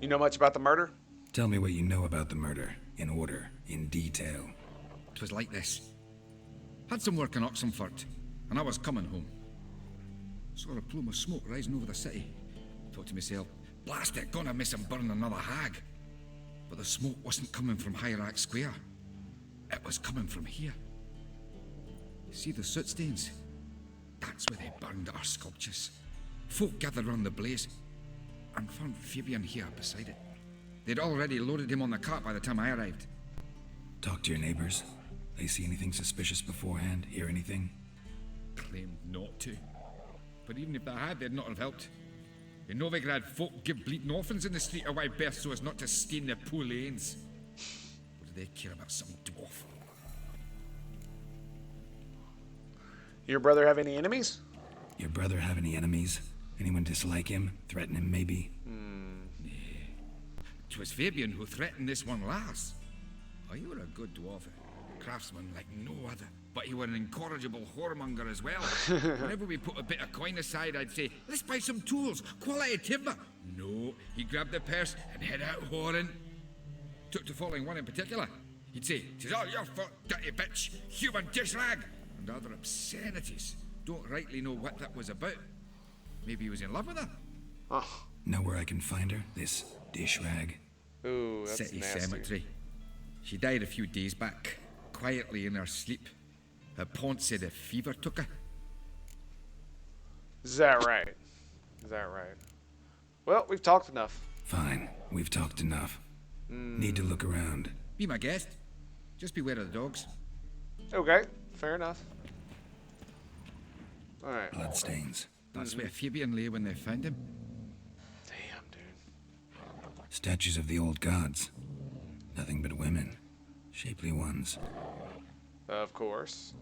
You know much about the murder? Tell me what you know about the murder, in order, in detail. It was like this. Had some work in Oxenfurt, and I was coming home. Saw a plume of smoke rising over the city. Thought to myself, blast it, gonna miss him burn another hag. But the smoke wasn't coming from Hierarch Square. It was coming from here. See the soot stains? That's where they burned our sculptures. Folk gathered round the blaze and found Fabian here beside it. They'd already loaded him on the cart by the time I arrived. Talk to your neighbors. They see anything suspicious beforehand? Hear anything? Claimed not to. But even if they had, they'd not have helped. In Novigrad, folk give bleating orphans in the street a wide berth so as not to stain their poor lanes. What do they care about some dwarf? Your brother have any enemies? Your brother have any enemies? Anyone dislike him? Threaten him, maybe? Twas Fabian who threatened this one last. Oh, you were a good dwarf, a craftsman like no other. But you were an incorrigible whoremonger as well. Whenever we put a bit of coin aside, I'd say, let's buy some tools, quality timber. No, he grabbed the purse and head out whoring. Took to following one in particular. He'd say, "'Tis all your fault, dirty bitch, human dish rag," and other obscenities. Don't rightly know what that was about. Maybe he was in love with her. Oh. Know where I can find her? This dish rag? Ooh, that's City nasty. Cemetery. She died a few days back, quietly in her sleep. Her paunch said a fever took her. Is that right? Is that right? Well, we've talked enough. Fine, we've talked enough. Need to look around. Be my guest. Just beware of the dogs. Okay, fair enough. Alright. Bloodstains. That's where Fabian lay when they found him. Damn, dude. Statues of the old gods. Nothing but women. Shapely ones. Of course.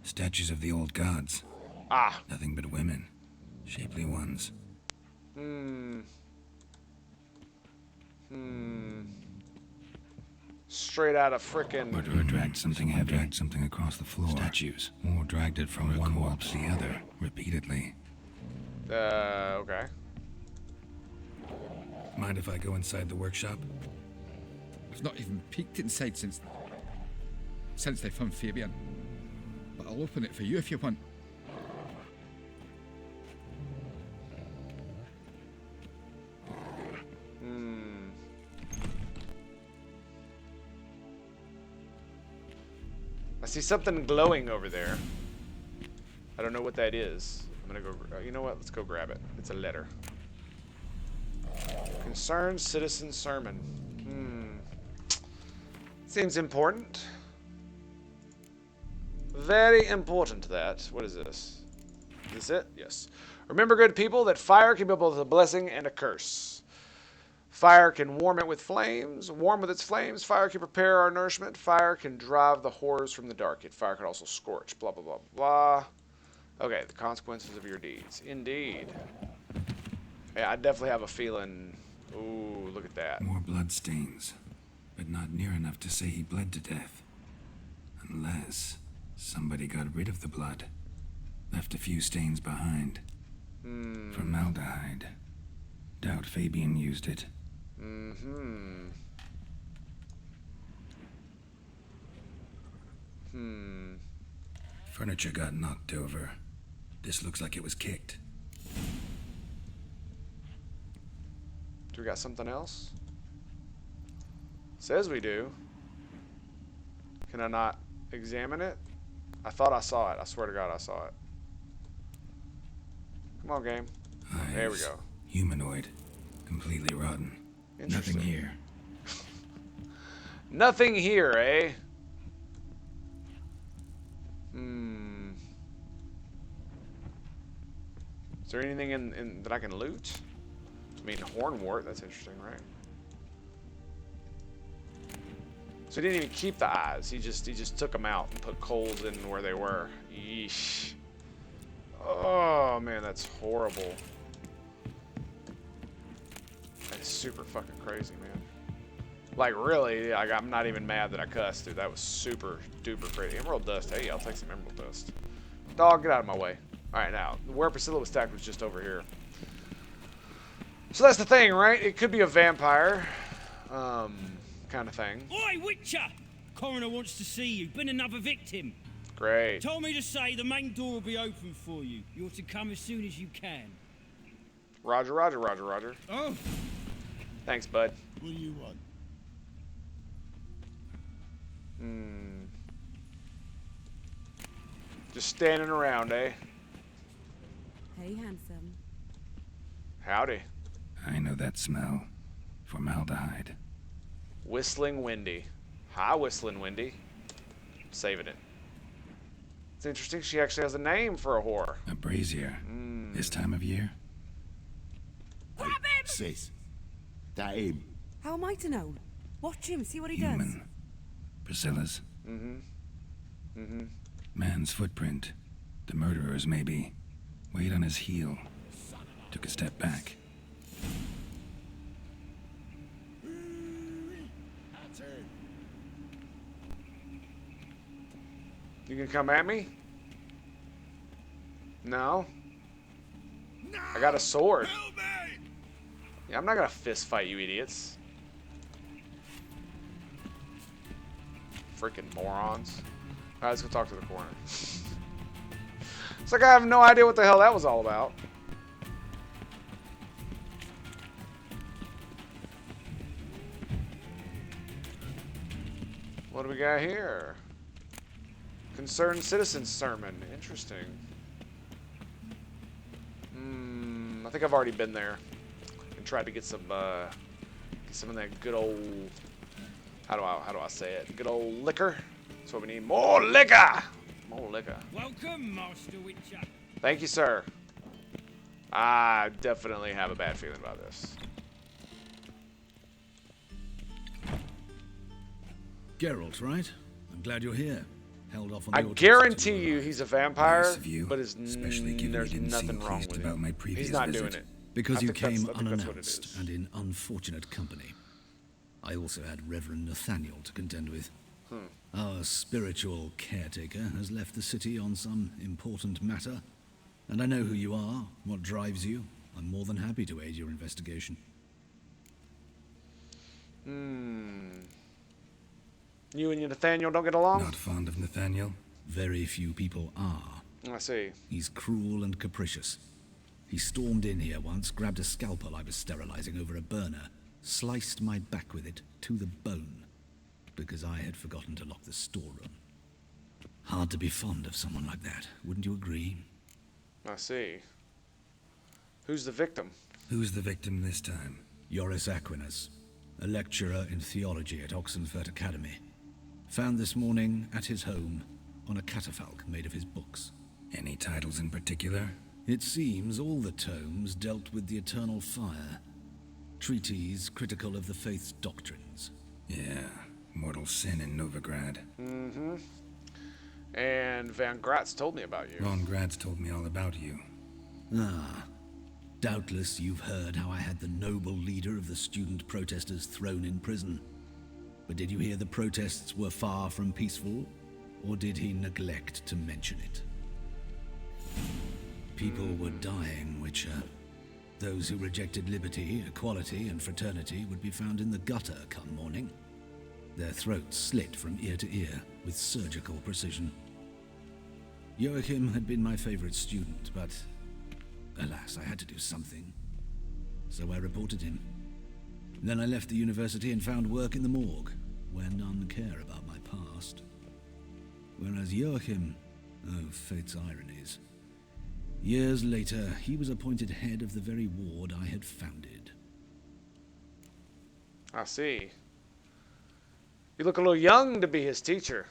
Statues of the old gods. Ah. Nothing but women. Shapely ones. Straight out of frickin'. Murderer dragged something heavy. Dragged something across the floor. Statues. Or dragged it from one wall to the other. Repeatedly. Okay. Mind if I go inside the workshop? I've not even peeked inside since they found Fabian. But I'll open it for you if you want. I see something glowing over there. I don't know what that is. I'm gonna go. You know what? Let's go grab it. It's a letter. Concerned citizen sermon. Seems important. Very important, that. What is this? Is this it? Yes. Remember, good people, that fire can be both a blessing and a curse. Fire can warm it with flames. Warm with its flames, fire can prepare our nourishment. Fire can drive the horrors from the dark. Yet fire can also scorch. Blah, blah, blah, blah. Okay, the consequences of your deeds. Indeed. Yeah, I definitely have a feeling... Ooh, look at that. More bloodstains. But not near enough to say he bled to death. Unless somebody got rid of the blood. Left a few stains behind. Formaldehyde. Doubt Fabian used it. Furniture got knocked over. This looks like it was kicked. Do we got something else? Says we do. Can I not examine it? I thought I saw it. I swear to God I saw it. Come on, game. Eyes. There we go. Humanoid. Completely rotten. Nothing here. Nothing here, eh? Is there anything in that I can loot? I mean, hornwort. That's interesting, right? So he didn't even keep the eyes. He just took them out and put coals in where they were. Yeesh. Oh man, that's horrible. That is super fucking crazy, man. Like, really, like, I'm not even mad that I cussed, dude. That was super duper crazy. Emerald dust. Hey, I'll take some emerald dust. Dog, get out of my way. Alright, now, where Priscilla was stacked was just over here. So that's the thing, right? It could be a vampire, kind of thing. Oi, Witcher! Coroner wants to see you. Been another victim. Great. Told me to say the main door will be open for you. You're to come as soon as you can. Roger, roger, roger, roger. Oh. Thanks, bud. What do you want? Just standing around, eh? Hey, handsome. Howdy. I know that smell. Formaldehyde. Whistling Windy. Hi, Whistling Windy. Saving it. It's interesting she actually has a name for a whore. A brazier. This time of year? Grab him! Sis. That him. How am I to know? Watch him, see what he Human. Priscilla's. Man's footprint. The murderer's, maybe. Weighed on his heel. Took a step back. You can come at me? No? I got a sword. Yeah, I'm not gonna fist fight you idiots. Freaking morons. Alright, let's go talk to the coroner. It's like I have no idea what the hell that was all about. What do we got here? Concerned citizens sermon. Interesting. I think I've already been there and tried to get some of that good old. How do I say it? Good old liquor. That's what we need. More liquor. More liquor. Welcome, Master Witcher. Thank you, sir. I definitely have a bad feeling about this. Geralt, right? I'm glad you're here. Held off on I the guarantee you he's a vampire, Nice of you, but especially given there's you didn't seem nothing wrong pleased with about him. my previous He's not visit. doing it. Because you came I think that's what it unannounced is. and in unfortunate company. I also had Reverend Nathaniel to contend with. Our spiritual caretaker has left the city on some important matter. And I know who you are, what drives you. I'm more than happy to aid your investigation. You and your Nathaniel don't get along? Not fond of Nathaniel? Very few people are. I see. He's cruel and capricious. He stormed in here once, grabbed a scalpel I was sterilizing over a burner, sliced my back with it to the bone, because I had forgotten to lock the storeroom. Hard to be fond of someone like that, wouldn't you agree? I see. Who's the victim? Who's the victim this time? Joris Aquinas, a lecturer in theology at Oxenfurt Academy. Found this morning at his home on a catafalque made of his books. Any titles in particular? It seems all the tomes dealt with the eternal fire. Treatises critical of the faith's doctrines. Yeah, mortal sin in Novigrad. And Van Gratz told me about you. Von Gratz told me all about you. Ah, doubtless you've heard how I had the noble leader of the student protesters thrown in prison. But did you hear the protests were far from peaceful? Or did he neglect to mention it? People were dying, Witcher. Those who rejected liberty, equality, and fraternity would be found in the gutter come morning. Their throats slit from ear to ear with surgical precision. Joachim had been my favorite student, but alas, I had to do something. So I reported him. Then I left the university and found work in the morgue, where none care about my past. Whereas Joachim, oh, fate's ironies. Years later, he was appointed head of the very ward I had founded. I see. You look a little young to be his teacher.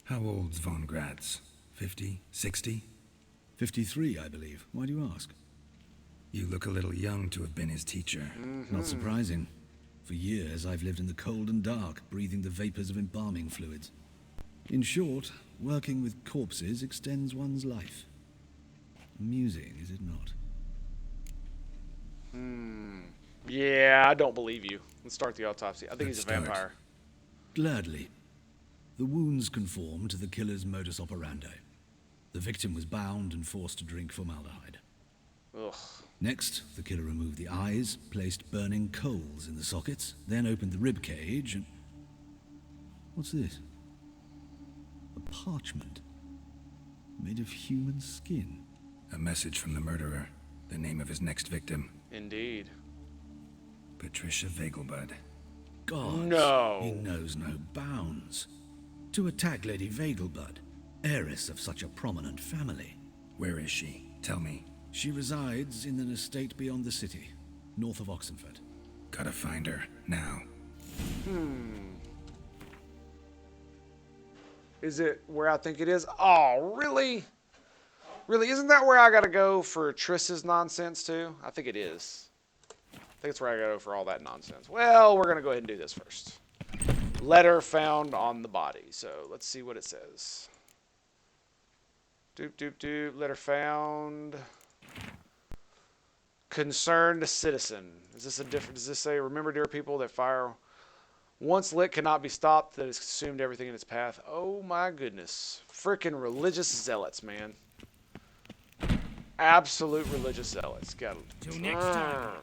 How old's Von Gratz? 50? 60? 53, I believe. Why do you ask? You look a little young to have been his teacher. Not surprising. For years, I've lived in the cold and dark, breathing the vapors of embalming fluids. In short, working with corpses extends one's life. Amusing, is it not? Yeah, I don't believe you. Let's start the autopsy. I think he's a Let's start. vampire. Gladly. The wounds conform to the killer's modus operandi. The victim was bound and forced to drink formaldehyde. Ugh. Next, the killer removed the eyes, placed burning coals in the sockets, then opened the rib cage and... What's this? A parchment. Made of human skin. A message from the murderer. The name of his next victim. Indeed. Patricia Vegelbud. God, No. he knows no bounds. To attack Lady Vegelbud, heiress of such a prominent family. Where is she? Tell me. She resides in an estate beyond the city, north of Oxenford. Gotta find her, now. Is it where I think it is? Oh, really? Really? Isn't that where I gotta go for Triss's nonsense, too? I think it is. I think it's where I gotta go for all that nonsense. Well, we're gonna go ahead and do this first. Letter found on the body. So, let's see what it says. Doop, doop, doop. Letter found. Concerned citizen. Is this a different... Does this say, remember, dear people, that fire once lit cannot be stopped, that has consumed everything in its path? Oh, my goodness. Frickin' religious zealots, man. Absolute religious zealots. Got Till next time.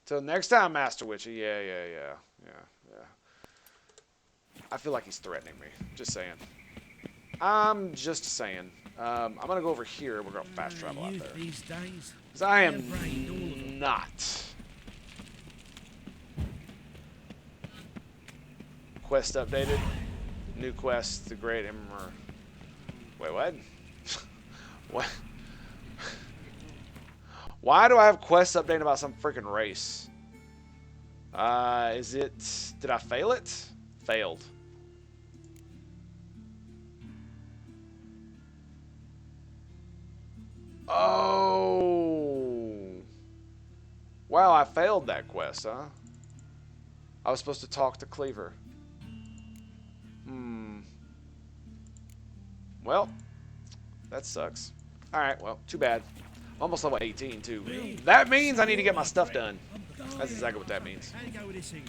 Till next time, Master Witcher. Yeah. I feel like he's threatening me. Just saying. I'm just saying. I'm going to go over here. We're going to fast travel out there. These days. Because I am not. Quest updated. New quest, the Great Emperor. Wait, what? What? Why do I have quests updating about some freaking race? Is it... Did I fail it? Failed. Oh. Wow, I failed that quest, huh? I was supposed to talk to Cleaver. Well, that sucks. Alright, well, too bad. I'm almost level 18, too. That means I need to get my stuff done. That's exactly what that means. How do you go with this here?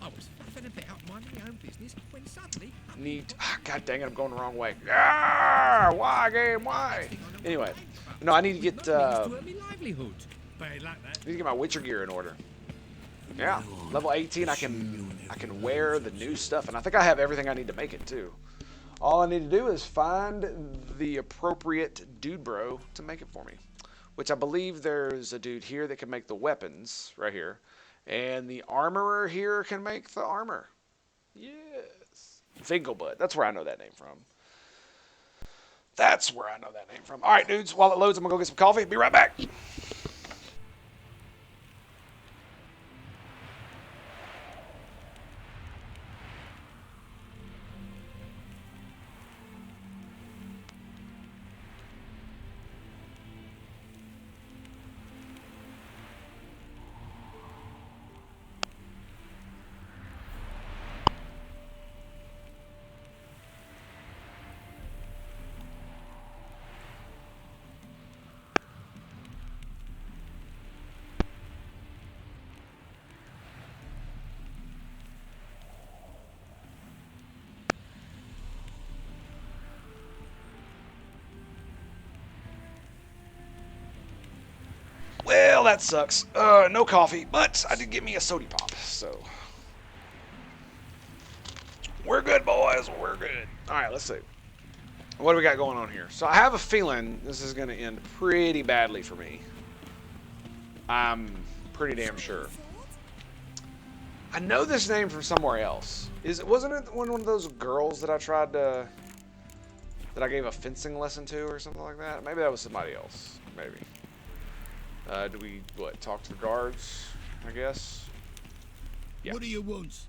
I was faffing about minding my own business when suddenly... God dang it, I'm going the wrong way. Ah, why, game, why? Anyway, no, I need to get, livelihood. Bad luck, that. I need to get my Witcher gear in order. Yeah, level 18, I can wear the new stuff, and I think I have everything I need to make it, too. All I need to do is find the appropriate dude bro to make it for me. Which I believe there's a dude here that can make the weapons, right here. And the armorer here can make the armor. Yes. Fingelbud, that's where I know that name from. That's where I know that name from. Alright, dudes, while it loads, I'm gonna go get some coffee. Be right back. Well, that sucks. No coffee, but I did get me a sody pop, so we're good, boys. We're good. All right, let's see. What do we got going on here? So I have a feeling this is going to end pretty badly for me. I'm pretty damn sure. I know this name from somewhere else. Wasn't it one of those girls that I tried to... that I gave a fencing lesson to or something like that? Maybe that was somebody else. Maybe. Do we, talk to the guards, I guess? Yeah. What do you want?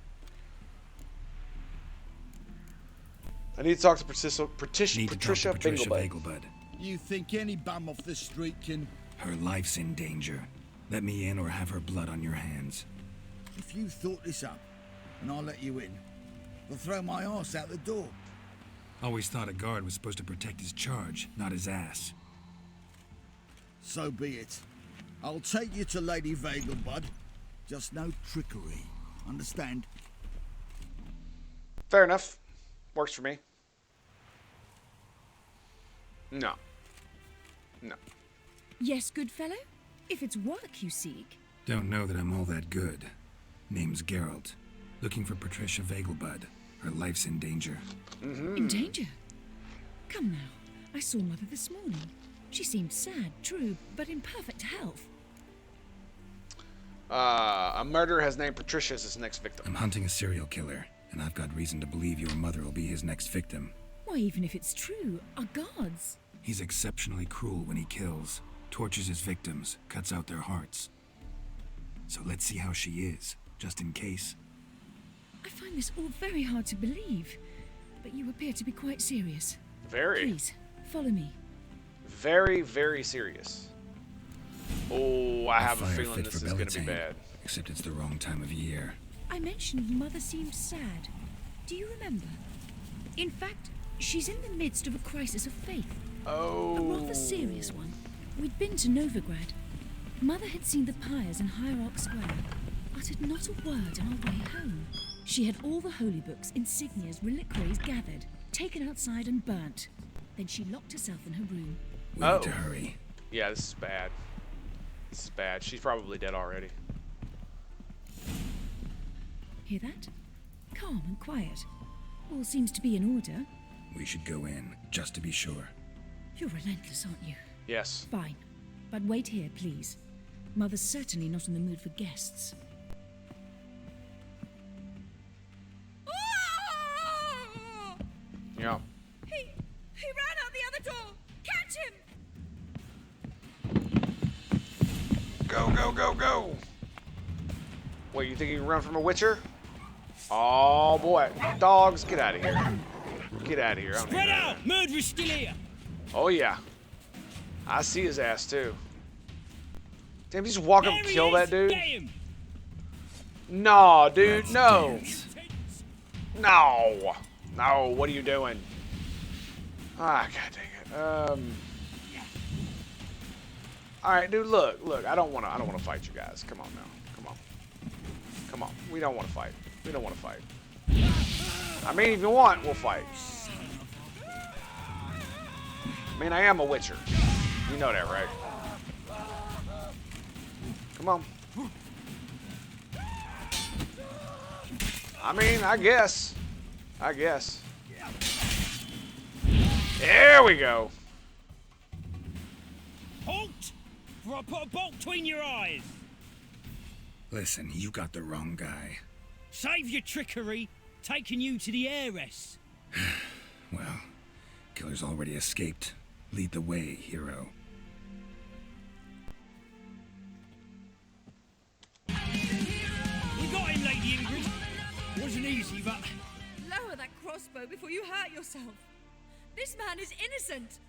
I need to talk to Patricia Vegelbud. You think any bum off the street can... Her life's in danger. Let me in or have her blood on your hands. If you thought this up, and I'll let you in, I'll throw my ass out the door. Always thought a guard was supposed to protect his charge, not his ass. So be it. I'll take you to Lady Vegelbud, Just no trickery. Understand? Fair enough. Works for me. No. No. Yes, good fellow? If it's work you seek. Don't know that I'm all that good. Name's Geralt. Looking for Patricia Vegelbud. Her life's in danger. In danger? Come now. I saw Mother this morning. She seemed sad, true, but in perfect health. A murderer has named Patricia as his next victim. I'm hunting a serial killer, and I've got reason to believe your mother will be his next victim. Why, even if it's true, our gods. He's exceptionally cruel when he kills, tortures his victims, cuts out their hearts. So let's see how she is, just in case. I find this all very hard to believe, but you appear to be quite serious. Very. Please, follow me. Very, very serious. Oh, I have a fire feeling fit this for is going to be Bellatane, bad. Except it's the wrong time of year. I mentioned Mother seemed sad. Do you remember? In fact, she's in the midst of a crisis of faith. Oh. A rather serious one. We'd been to Novigrad. Mother had seen the pyres in Hierarch Square, uttered not a word on our way home. She had all the holy books, insignias, reliquaries gathered, taken outside and burnt. Then she locked herself in her room. We need to hurry. Yeah, this is bad. This is bad. She's probably dead already. Hear that? Calm and quiet. All seems to be in order. We should go in, just to be sure. You're relentless, aren't you? Yes. Fine. But wait here, please. Mother's certainly not in the mood for guests. Yeah. He ran out the other door! Catch him! Go, go, go, go! Wait, you think you can run from a witcher? Oh boy. Dogs, get out of here. Get out of here. Spread out! Murderer's still here! Oh yeah. I see his ass too. Damn, you just walk up and kill that dude? Get him! No, dude, no. No. No, what are you doing? Ah, god dang it. Alright, dude, look, I don't wanna fight you guys. Come on now. Come on. Come on. We don't wanna fight. We don't wanna fight. I mean, if you want, we'll fight. I mean, I am a witcher. You know that, right? Come on. I mean, I guess. There we go. Halt! For I put a bolt between your eyes. Listen, you got the wrong guy. Save your trickery. Taking you to the heiress. Well, killer's already escaped. Lead the way, hero. We got him, Lady Ingrid. Wasn't easy, but... Lower that crossbow before you hurt yourself. This man is innocent.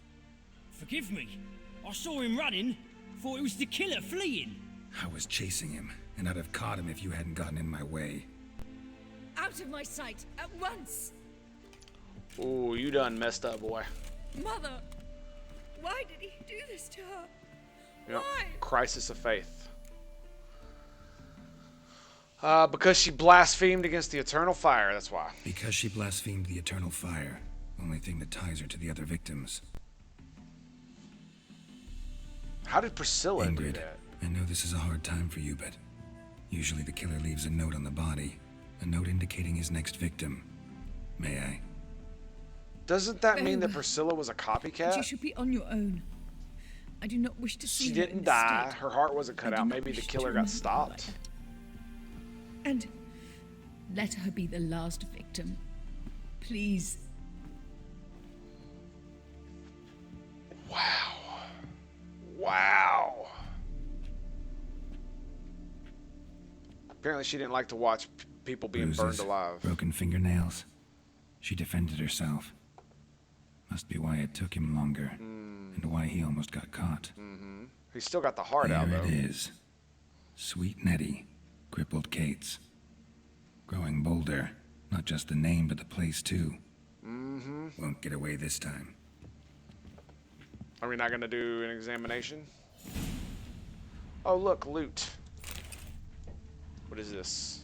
Forgive me. I saw him running. Thought it was the killer fleeing. I was chasing him, and I'd have caught him if you hadn't gotten in my way. Out of my sight, at once. Ooh, you done messed up, boy. Mother, why did he do this to her? Yep. Why? Crisis of faith. Because she blasphemed against the eternal fire, that's why. Because she blasphemed the eternal fire. Only thing that ties her to the other victims. How did Priscilla do Ingrid, that? I know this is a hard time for you, but usually the killer leaves a note on the body. A note indicating his next victim. May I? Doesn't that mean that Priscilla was a copycat? You should be on your own. I do not wish to see She her didn't in this die. state. Her heart wasn't cut I do out. not Maybe the wish to killer got remember her stopped. life. And let her be the last victim. Please. Wow. Wow. Apparently she didn't like to watch people being burned Bruises, alive. broken fingernails. She defended herself. Must be why it took him longer, and why he almost got caught. He still got the heart out, There though. it is. Sweet Nettie, crippled Kate's. Growing bolder. Not just the name, but the place, too. Won't get away this time. Are we not going to do an examination? Oh, look, loot. What is this?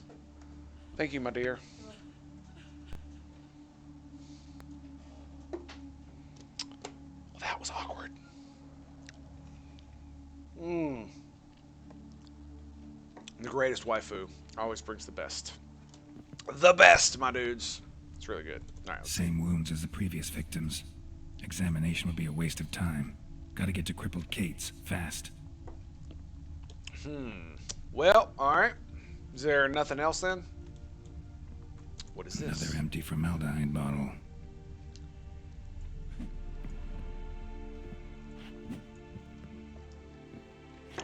Thank you, my dear. Well, that was awkward. The greatest waifu always brings the best. The best, my dudes. It's really good. All right, Same wounds as the previous victims. Examination would be a waste of time. Gotta get to crippled Kate's, fast. Well, alright. Is there nothing else then? What is this? Another empty formaldehyde bottle.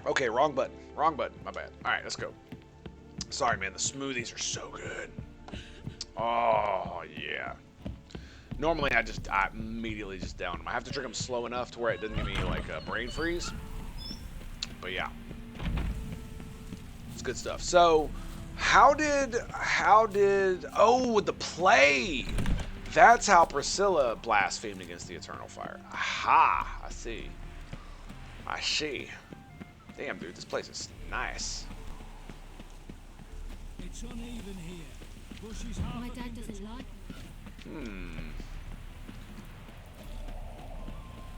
Okay, wrong button. Wrong button. My bad. Alright, let's go. Sorry, man. The smoothies are so good. Oh, yeah. Normally, I immediately just down them. I have to drink them slow enough to where it doesn't give me, like, a brain freeze. But, yeah. It's good stuff. So, how did, oh, with the play. That's how Priscilla blasphemed against the Eternal Fire. Aha, I see. I see. Damn, dude, this place is nice. It's uneven here. Bushes My dad doesn't like.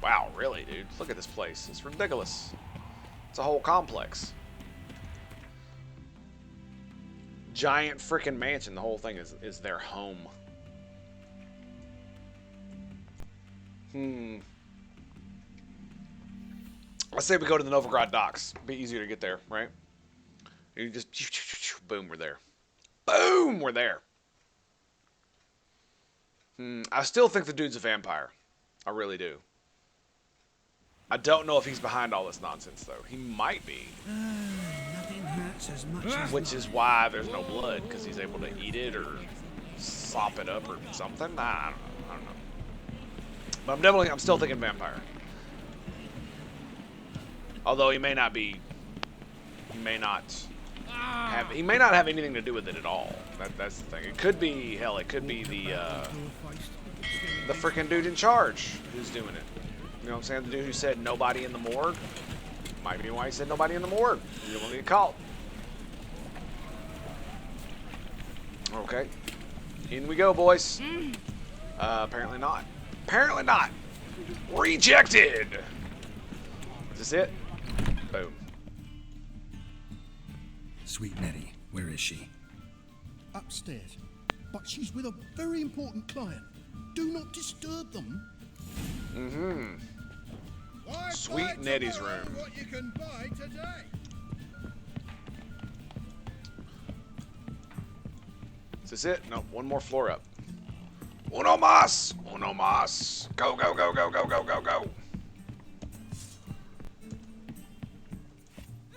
Wow, really, dude? Look at this place. It's ridiculous. It's a whole complex. Giant freaking mansion. The whole thing is their home. I say we go to the Novigrad docks. Be easier to get there, right? You just boom, we're there. Boom, we're there. I still think the dude's a vampire. I really do. I don't know if he's behind all this nonsense, though. He might be. Nothing hurts as much as Which is why there's no blood, because he's able to eat it or sop it up or something. I don't know. But I'm still thinking vampire. Although he may not be, he may not have anything to do with it at all. That's the thing. It could be, hell, it could be the freaking dude in charge who's doing it. You know what I'm saying? The dude who said nobody in the morgue. Might be why he said nobody in the morgue. You don't want to get caught. Okay. In we go, boys. Apparently not. Apparently not. Rejected. Is this it? Boom. Sweet Nettie, where is she? Upstairs. But she's with a very important client. Do not disturb them. Sweet Nettie's room. What you can buy today. Is this it? No, one more floor up. Uno más! Uno más! Go, go, go, go, go, go, go, go!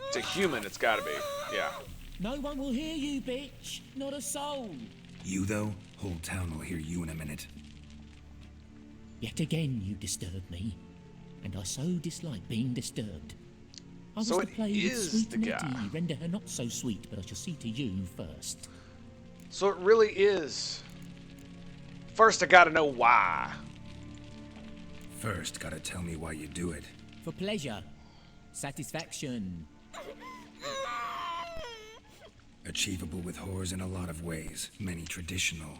It's a human, it's gotta be. Yeah. No one will hear you, bitch. Not a soul. You, though? Whole town will hear you in a minute. Yet again you disturb me, and I so dislike being disturbed. I was So to it play with is sweet the Nettie, guy. render her not so sweet, but I shall see to you first. So it really is. First, I gotta know why. First, gotta tell me why you do it. For pleasure, satisfaction. Achievable with whores in a lot of ways, many traditional.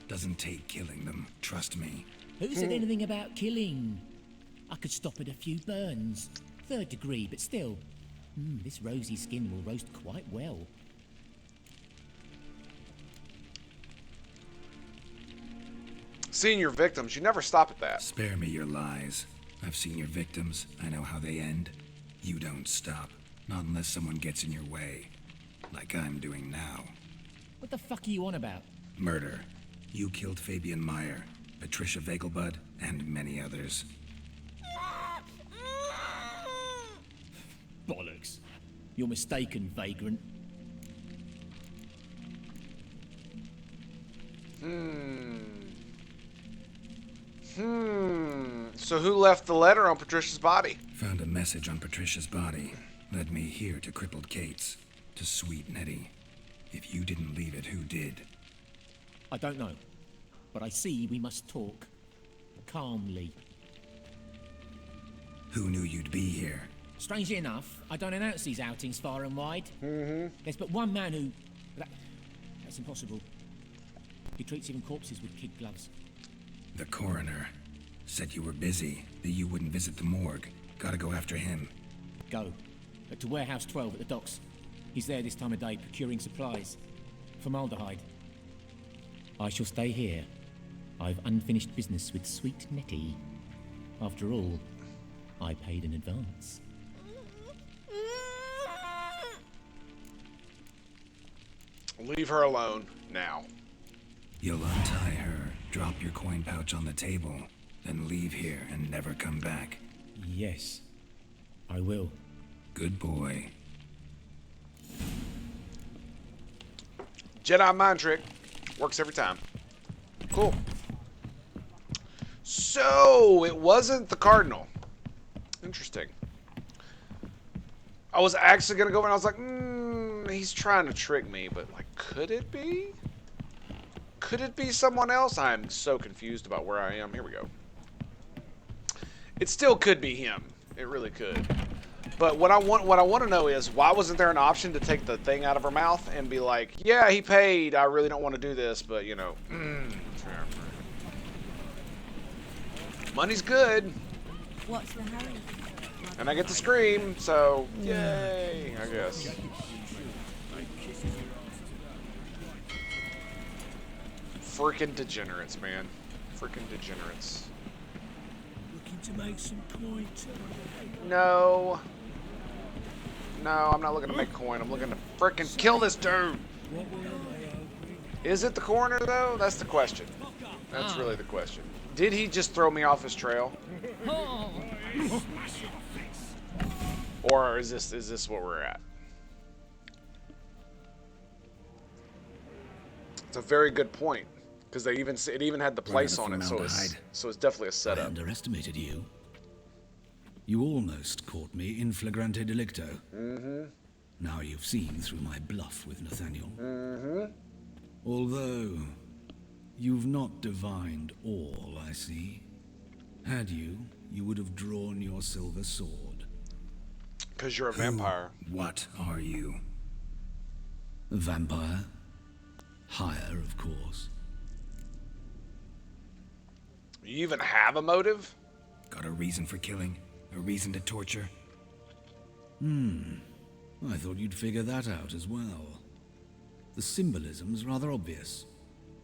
Doesn't take killing them, trust me. Who said anything about killing? I could stop at a few burns. 3rd degree, but still. This rosy skin will roast quite well. Seeing your victims, you never stop at that. Spare me your lies. I've seen your victims, I know how they end. You don't stop, not unless someone gets in your way. Like I'm doing now. What the fuck are you on about? Murder. You killed Fabian Meyer, Patricia Vegelbud, and many others. Bollocks. You're mistaken, vagrant. So who left the letter on Patricia's body? Found a message on Patricia's body. Led me here to crippled Kate's. To sweet Nettie. If you didn't leave it, who did? I don't know, but I see we must talk. Calmly. Who knew you'd be here? Strangely enough, I don't announce these outings far and wide. There's but one man who It's impossible. He treats even corpses with kid gloves. The coroner said you were busy, that you wouldn't visit the morgue. Gotta go after him. Go. To Warehouse 12 at the docks. He's there this time of day procuring supplies. Formaldehyde. I shall stay here. I've unfinished business with sweet Nettie. After all, I paid in advance. Leave her alone now. You'll untie her, drop your coin pouch on the table, then leave here and never come back. Yes, I will. Good boy. Jedi mind trick. Works every time. Cool. So, it wasn't the Cardinal. Interesting. I was actually going to go over and I was like, he's trying to trick me, but like, could it be? Could it be someone else? I'm so confused about where I am. Here we go. It still could be him. It really could. But what I want to know is, why wasn't there an option to take the thing out of her mouth and be like, yeah, he paid. I really don't want to do this, but you know, money's good. What's the hurry? And I get to scream, so yay, I guess. Freaking degenerates, man. Freaking degenerates. Looking to make some coin. No. No, I'm not looking to make coin. I'm looking to freaking kill this dude. Is it the coroner, though? That's the question. That's really the question. Did he just throw me off his trail? Or is this what we're at? It's a very good point, because it even had the place on it, so it's definitely a setup. I underestimated you. You almost caught me in flagrante delicto. Mm-hmm. Now you've seen through my bluff with Nathaniel. Mm-hmm. Although you've not divined all, I see. Had you, you would have drawn your silver sword. Because you're a vampire. What are you? A vampire. Higher, of course. You even have a motive? Got a reason for killing? A reason to torture? I thought you'd figure that out as well. The symbolism's rather obvious.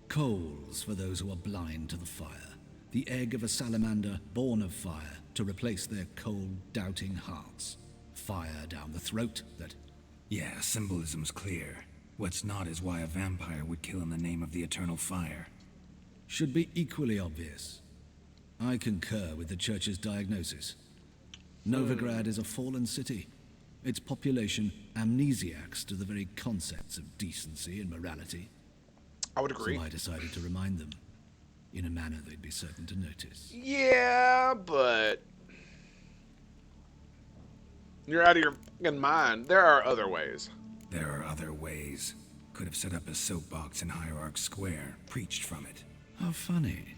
Coals for those who are blind to the fire. The egg of a salamander born of fire to replace their cold, doubting hearts. Fire down the throat that... Yeah, symbolism's clear. What's not is why a vampire would kill in the name of the eternal fire. Should be equally obvious. I concur with the Church's diagnosis. Novigrad is a fallen city. Its population amnesiacs to the very concepts of decency and morality. I would agree. So I decided to remind them, in a manner they'd be certain to notice. Yeah, but... You're out of your fucking mind. There are other ways. There are other ways. Could have set up a soapbox in Hierarch Square, preached from it. How funny.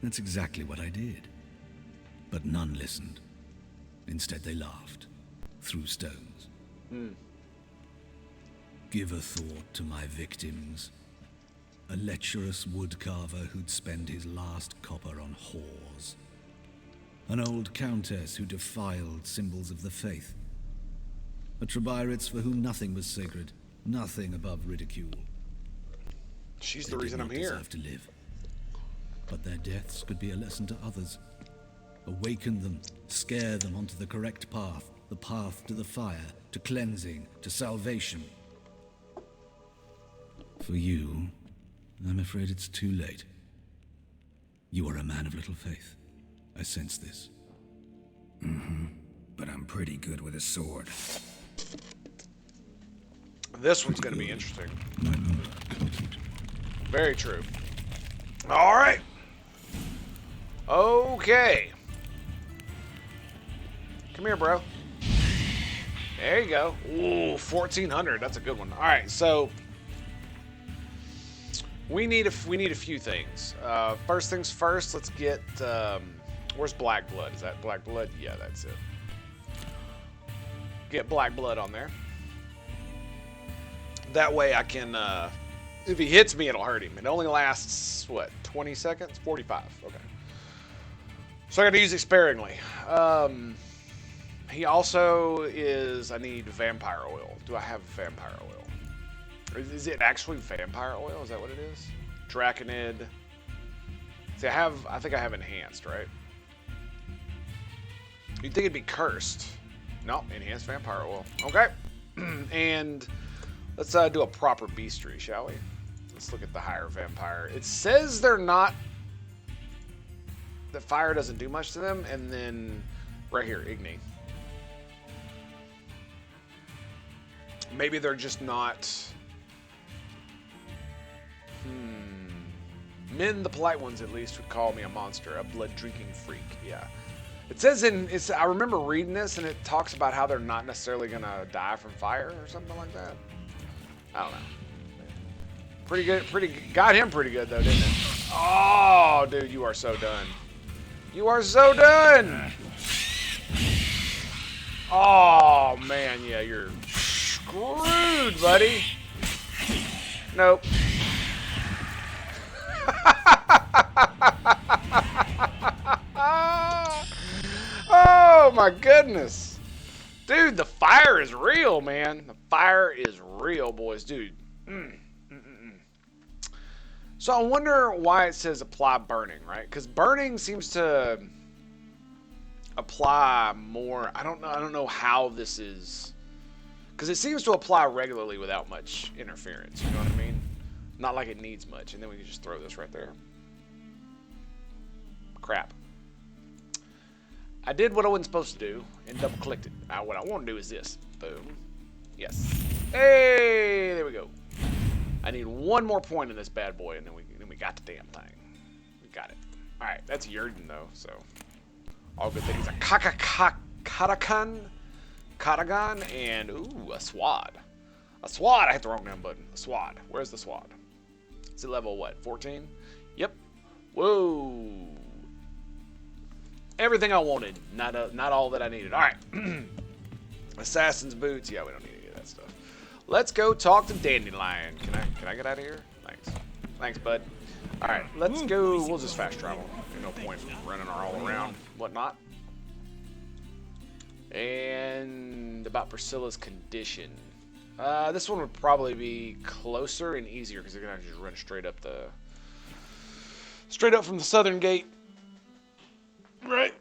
That's exactly what I did. But none listened. Instead they laughed. Threw stones. Give a thought to my victims. A lecherous woodcarver who'd spend his last copper on whores. An old countess who defiled symbols of the faith. A Trebirates for whom nothing was sacred, nothing above ridicule. She's the reason I'm here. They deserve to live. But their deaths could be a lesson to others. Awaken them, scare them onto the correct path, the path to the fire, to cleansing, to salvation. For you, I'm afraid it's too late. You are a man of little faith. I sense this. But I'm pretty good with a sword. This one's going to be interesting. Very true. All right. Okay. Come here, bro. There you go. Ooh, 1400. That's a good one. All right, so we need a few things. First things first. Let's get. Where's Black Blood? Is that Black Blood? Yeah, that's it. Get Black Blood on there. That way I can If he hits me, it'll hurt him. It only lasts, what, 20 seconds? 45. Okay. So I got to use it sparingly. He also is... I need vampire oil. Do I have vampire oil? Is it actually vampire oil? Is that what it is? Draconid. See, I think I have enhanced, right? You'd think it'd be cursed. No, enhanced vampire oil. Okay. And let's do a proper beastry, shall we? Let's look at the higher vampire. It says they're not... that fire doesn't do much to them, and then right here, Igni. Maybe they're just not... Men, the polite ones at least, would call me a monster, a blood-drinking freak. Yeah. It says I remember reading this, and it talks about how they're not necessarily going to die from fire or something like that. I don't know. Pretty good. Got him pretty good, though, didn't it? Oh, dude, you are so done. You are so done! Oh, man, yeah, you're screwed, buddy. Nope. Oh my goodness. Dude, the fire is real, man. The fire is real, boys. Dude. So I wonder why it says apply burning, right? Because burning seems to apply more. I don't know how this is. Because it seems to apply regularly without much interference. You know what I mean? Not like it needs much. And then we can just throw this right there. Crap. I did what I wasn't supposed to do and double clicked it. Now what I want to do is this. Boom. Yes. Hey, there we go. I need one more point in this bad boy, and then we got the damn thing. We got it. All right, that's Yurden though, so all good things. A Katagan, and ooh, a Swad. A Swad. I hit the wrong damn button. A Swad. Where's the Swad? Is it level what? 14? Yep. Whoa. Everything I wanted, not all that I needed. All right. Assassin's boots. Yeah, we don't need any of that stuff. Let's go talk to Dandelion. Can I get out of here? Thanks, bud. All right, let's go. We'll just fast travel. There's no point running all around, whatnot. And about Priscilla's condition. This one would probably be closer and easier because they're gonna just run straight up from the southern gate. Right.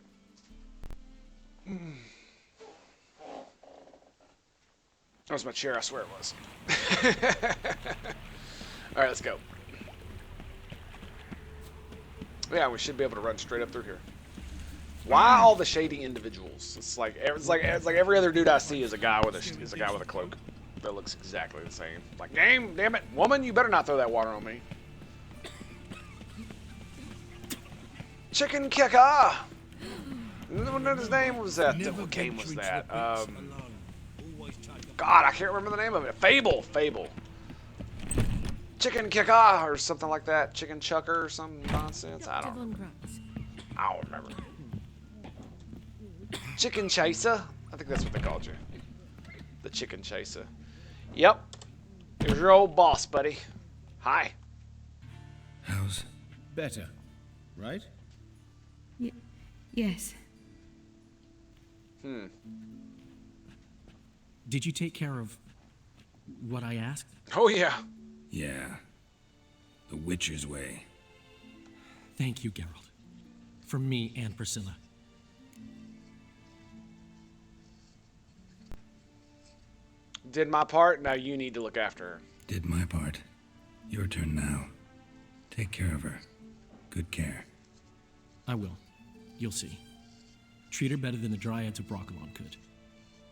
That was my chair, I swear it was. Alright, let's go. Yeah, we should be able to run straight up through here. Why all the shady individuals? It's like every other dude I see is a guy with a cloak that looks exactly the same. Like, damn it, woman, you better not throw that water on me. Chicken kicker. What his name was that? What game was that? God, I can't remember the name of it. Fable. Chicken kicker or something like that. Chicken chucker or some nonsense. I don't remember. Chicken chaser. I think that's what they called you. The chicken chaser. Yep. Here's your old boss, buddy. Hi. How's better, right? Yes. Did you take care of what I asked? Oh, yeah. Yeah. The Witcher's way. Thank you, Geralt. For me and Priscilla. Did my part, now you need to look after her. Did my part. Your turn now. Take care of her. Good care. I will. You'll see. Treat her better than the Dryads of Broccolon could.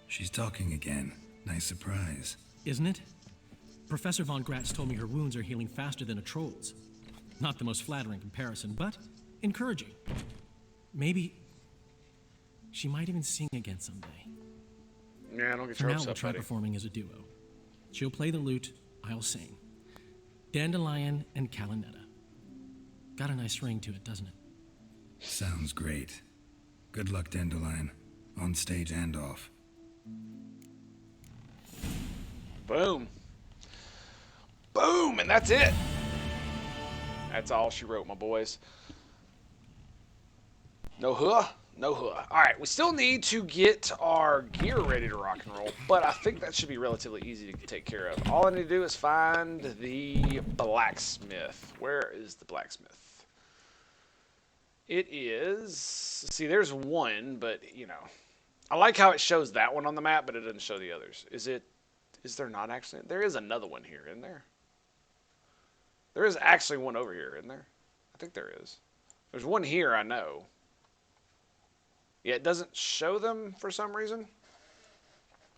She's talking again. Nice surprise. Isn't it? Professor von Gratz told me her wounds are healing faster than a troll's. Not the most flattering comparison, but encouraging. Maybe she might even sing again someday. Yeah, don't get For your now, hopes we'll up, try buddy. performing as a duo. She'll play the lute, I'll sing. Dandelion and Calinetta. Got a nice ring to it, doesn't it? Sounds great. Good luck, Dandelion. On stage and off. Boom. Boom, and that's it. That's all she wrote, my boys. No huh? No huh. Alright, we still need to get our gear ready to rock and roll, but I think that should be relatively easy to take care of. All I need to do is find the blacksmith. Where is the blacksmith? It is... See, there's one, but, you know... I like how it shows that one on the map, but it doesn't show the others. Is there not actually? There is another one here, isn't there? There is actually one over here, isn't there? I think there is. There's one here, I know. Yeah, it doesn't show them for some reason.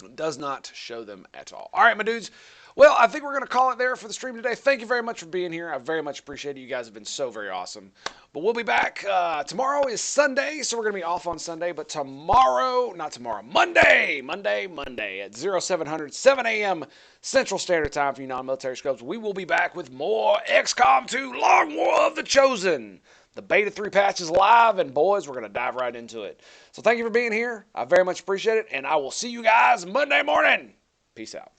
It does not show them at all. All right, my dudes. Well, I think we're going to call it there for the stream today. Thank you very much for being here. I very much appreciate it. You guys have been so very awesome. But we'll be back. Tomorrow is Sunday, so we're going to be off on Sunday. But Monday at 0700, 7 a.m. Central Standard Time for you non-military scrubs. We will be back with more XCOM 2 Long War of the Chosen. The Beta 3 patch is live, and boys, we're going to dive right into it. So thank you for being here. I very much appreciate it, and I will see you guys Monday morning. Peace out.